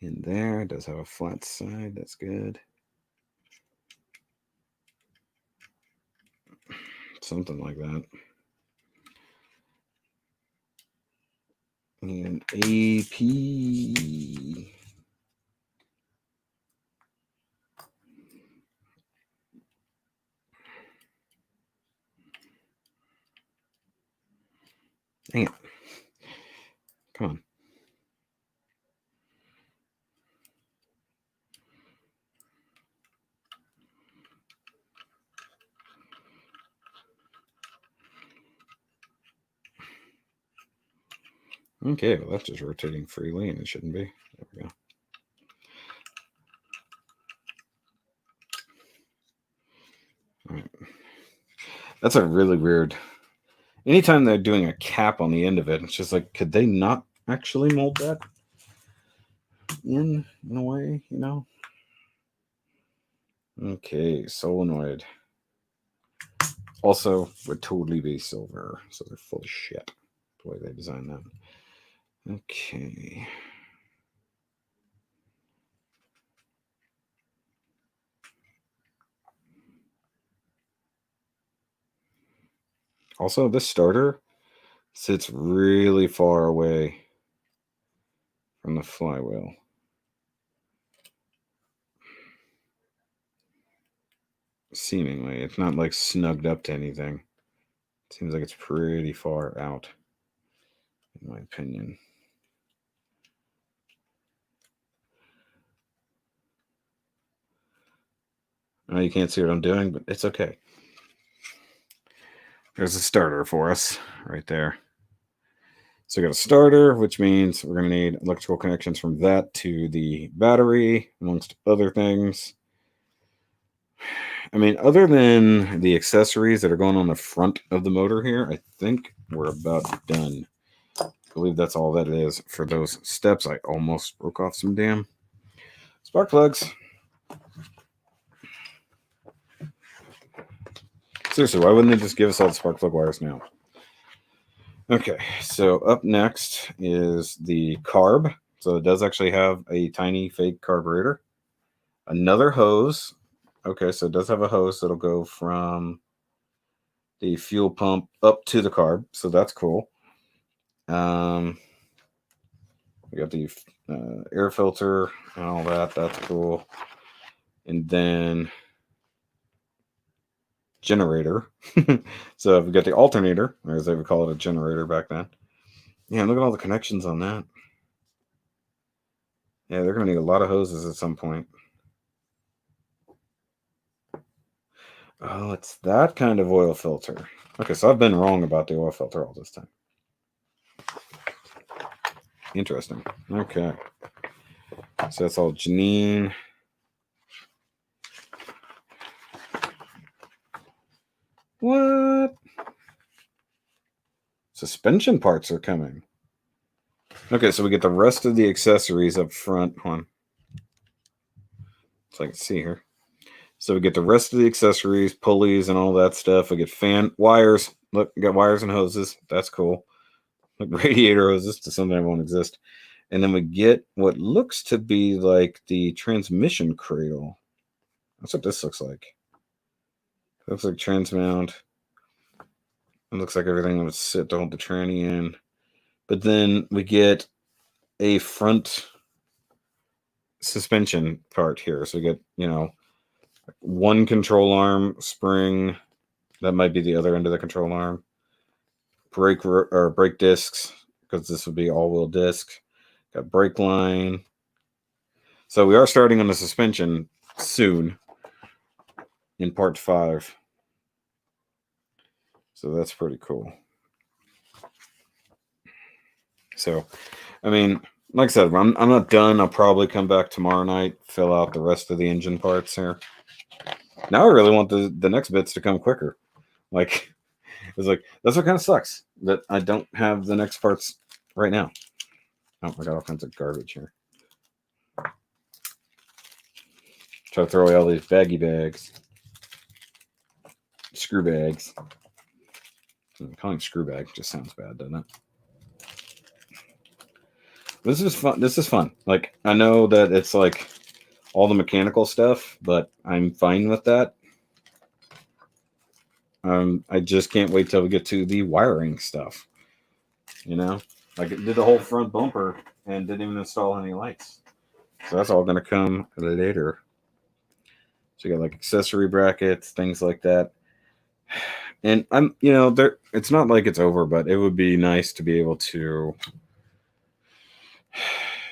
in there. It does have a flat side. That's good. Something like that. And AP. Dang it. Come on. Okay, well, that's just rotating freely, and it shouldn't be. There we go. All right. That's a really weird. Anytime they're doing a cap on the end of it, it's just like, could they not actually mold that in a way, you know? Okay, solenoid. Also, would totally be silver, so they're full of shit the way they designed that. Okay. Also, this starter sits really far away from the flywheel. Seemingly, it's not like snugged up to anything. It seems like it's pretty far out, in my opinion. I know you can't see what I'm doing, but it's okay. There's a starter for us right there. So we got a starter, which means we're going to need electrical connections from that to the battery, amongst other things. I mean, other than the accessories that are going on the front of the motor here, I think we're about done. I believe that's all that is for those steps. I almost broke off some damn spark plugs. Seriously, why wouldn't they just give us all the spark plug wires now? Okay, so up next is the carb. So it does actually have a tiny fake carburetor. Another hose. Okay, so it does have a hose that'll go from the fuel pump up to the carb. So that's cool. We got the air filter and all that. That's cool. And then generator. So we got the alternator, or as they would call it, a generator back then. Yeah, look at all the connections on that. Yeah, they're going to need a lot of hoses at some point. Oh, it's that kind of oil filter. Okay, so I've been wrong about the oil filter all this time. Interesting. Okay. So that's all Janine. What? Suspension parts are coming. Okay, so we get the rest of the accessories up front. Hold on. So I can see here. So we get the rest of the accessories, pulleys, and all that stuff. We get fan wires. Look, we got wires and hoses. That's cool. Like radiator hoses to something that won't exist. And then we get what looks to be like the transmission cradle. That's what this looks like. It looks like transmount. It looks like everything that would sit to hold the tranny in. But then we get a front suspension part here. So we get, one control arm spring. That might be the other end of the control arm. Brake discs, because this would be all-wheel disc. Got brake line. So we are starting on the suspension soon in part 5. So that's pretty cool. So, I mean, like I said, I'm not done. I'll probably come back tomorrow night, fill out the rest of the engine parts here. Now I really want the next bits to come quicker. Like, it's like, that's what kind of sucks, that I don't have the next parts right now. Oh, I got all kinds of garbage here. Try to throw away all these baggy bags. Screw bags. Calling screw bag just sounds bad, doesn't it? This is fun. This is fun. Like, I know that it's like all the mechanical stuff, but I'm fine with that. I just can't wait till we get to the wiring stuff. Like it did the whole front bumper and didn't even install any lights. So that's all going to come later. So you got like accessory brackets, things like that. And I'm, there. It's not like it's over, but it would be nice to be able to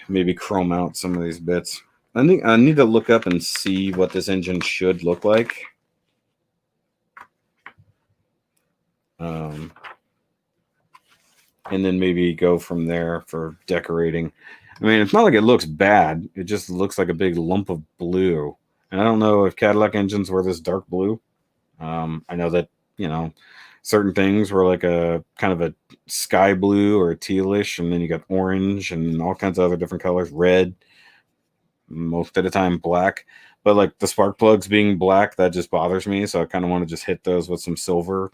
maybe chrome out some of these bits. I think I need to look up and see what this engine should look like. And then maybe go from there for decorating. I mean, it's not like it looks bad. It just looks like a big lump of blue. And I don't know if Cadillac engines were this dark blue. I know that, certain things were like a kind of a sky blue or a tealish, and then you got orange and all kinds of other different colors, red, most of the time black. But like the spark plugs being black, that just bothers me. So I kind of want to just hit those with some silver,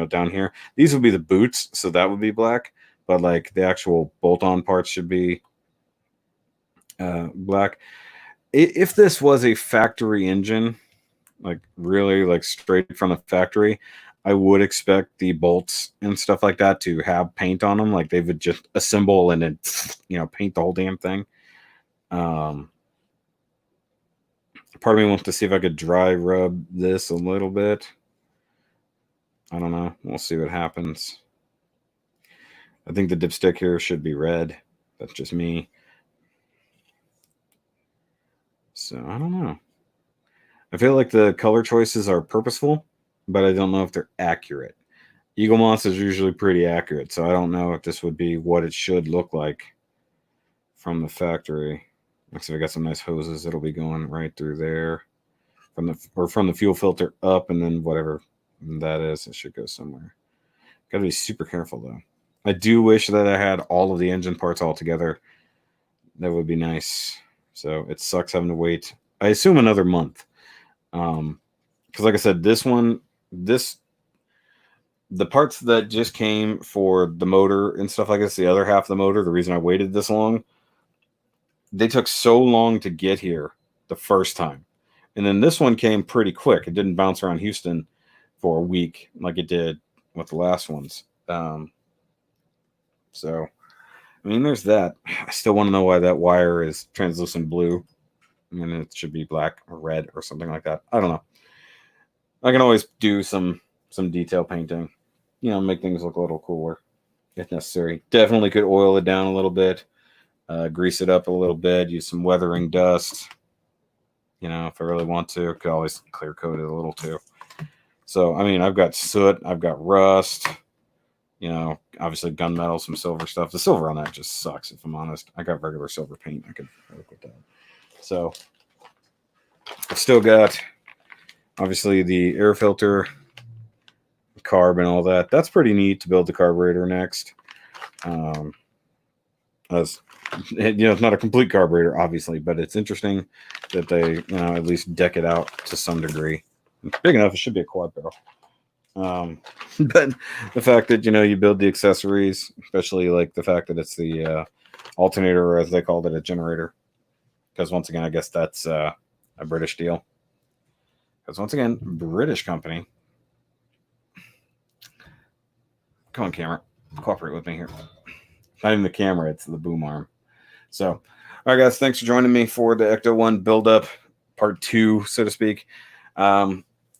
down here. These would be the boots, so that would be black. but like the actual bolt-on parts should be black. If this was a factory engine, like really like straight from the factory, I would expect the bolts and stuff like that to have paint on them. Like they would just assemble and then, you know, paint the whole damn thing. Part of me wants to see if I could dry rub this a little bit. I don't know. We'll see what happens. I think the dipstick here should be red. That's just me. So I don't know. I feel like the color choices are purposeful, but I don't know if they're accurate. Eaglemoss is usually pretty accurate, so I don't know if this would be what it should look like from the factory. Looks like I got some nice hoses. It'll be going right through there from the fuel filter up, and then whatever that is, it should go somewhere. Got to be super careful though. I do wish that I had all of the engine parts all together. That would be nice. So it sucks having to wait. I assume another month. Because like I said, the parts that just came for the motor and stuff like this, the other half of the motor, the reason I waited this long, they took so long to get here the first time. And then this one came pretty quick. It didn't bounce around Houston for a week like it did with the last ones. So, I mean, there's that. I still want to know why that wire is translucent blue. I mean, it should be black or red or something like that. I don't know. I can always do some detail painting, you know, make things look a little cooler if necessary. Definitely could oil it down a little bit, grease it up a little bit, use some weathering dust. You know, if I really want to, could always clear coat it a little too. So, I mean, I've got soot, I've got rust, you know, obviously gunmetal, some silver stuff. The silver on that just sucks, if I'm honest. I got regular silver paint. I could work with that. So, I've still got, obviously, the air filter, carb, and all that. That's pretty neat to build the carburetor next. As you know, it's not a complete carburetor, obviously, but it's interesting that they, you know, at least deck it out to some degree. It's big enough; it should be a quad barrel. But the fact that, you know, you build the accessories, especially like the fact that it's the alternator, or as they called it, a generator, because once again, I guess that's a British deal. Because once again, British company. Come on, camera, cooperate with me here. Not even the camera; it's the boom arm. So, all right, guys, thanks for joining me for the ECTO-1 build-up, part 2, so to speak.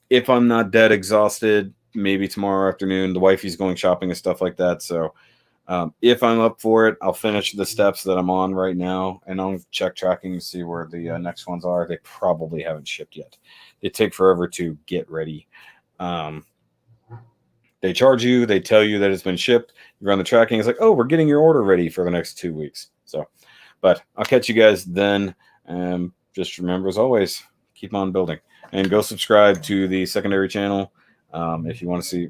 If I'm not dead exhausted, maybe tomorrow afternoon. The wifey's going shopping and stuff like that. So if I'm up for it, I'll finish the steps that I'm on right now, and I'll check tracking to see where the next ones are. They probably haven't shipped yet. They take forever to get ready. They charge you. They tell you that it's been shipped. You run the tracking. It's like, oh, we're getting your order ready for the next 2 weeks. So, but I'll catch you guys then. Just remember, as always, keep on building. And go subscribe to the secondary channel if you want to see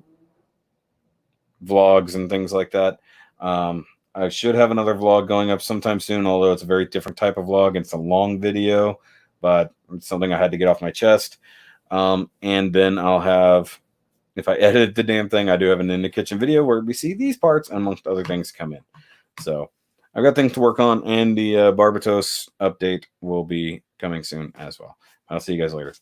vlogs and things like that. I should have another vlog going up sometime soon, although it's a very different type of vlog. It's a long video, but it's something I had to get off my chest. And then I'll have, if I edit the damn thing, I do have an in the kitchen video where we see these parts, amongst other things, come in. So I've got things to work on, and the Barbatos update will be coming soon as well. I'll see you guys later.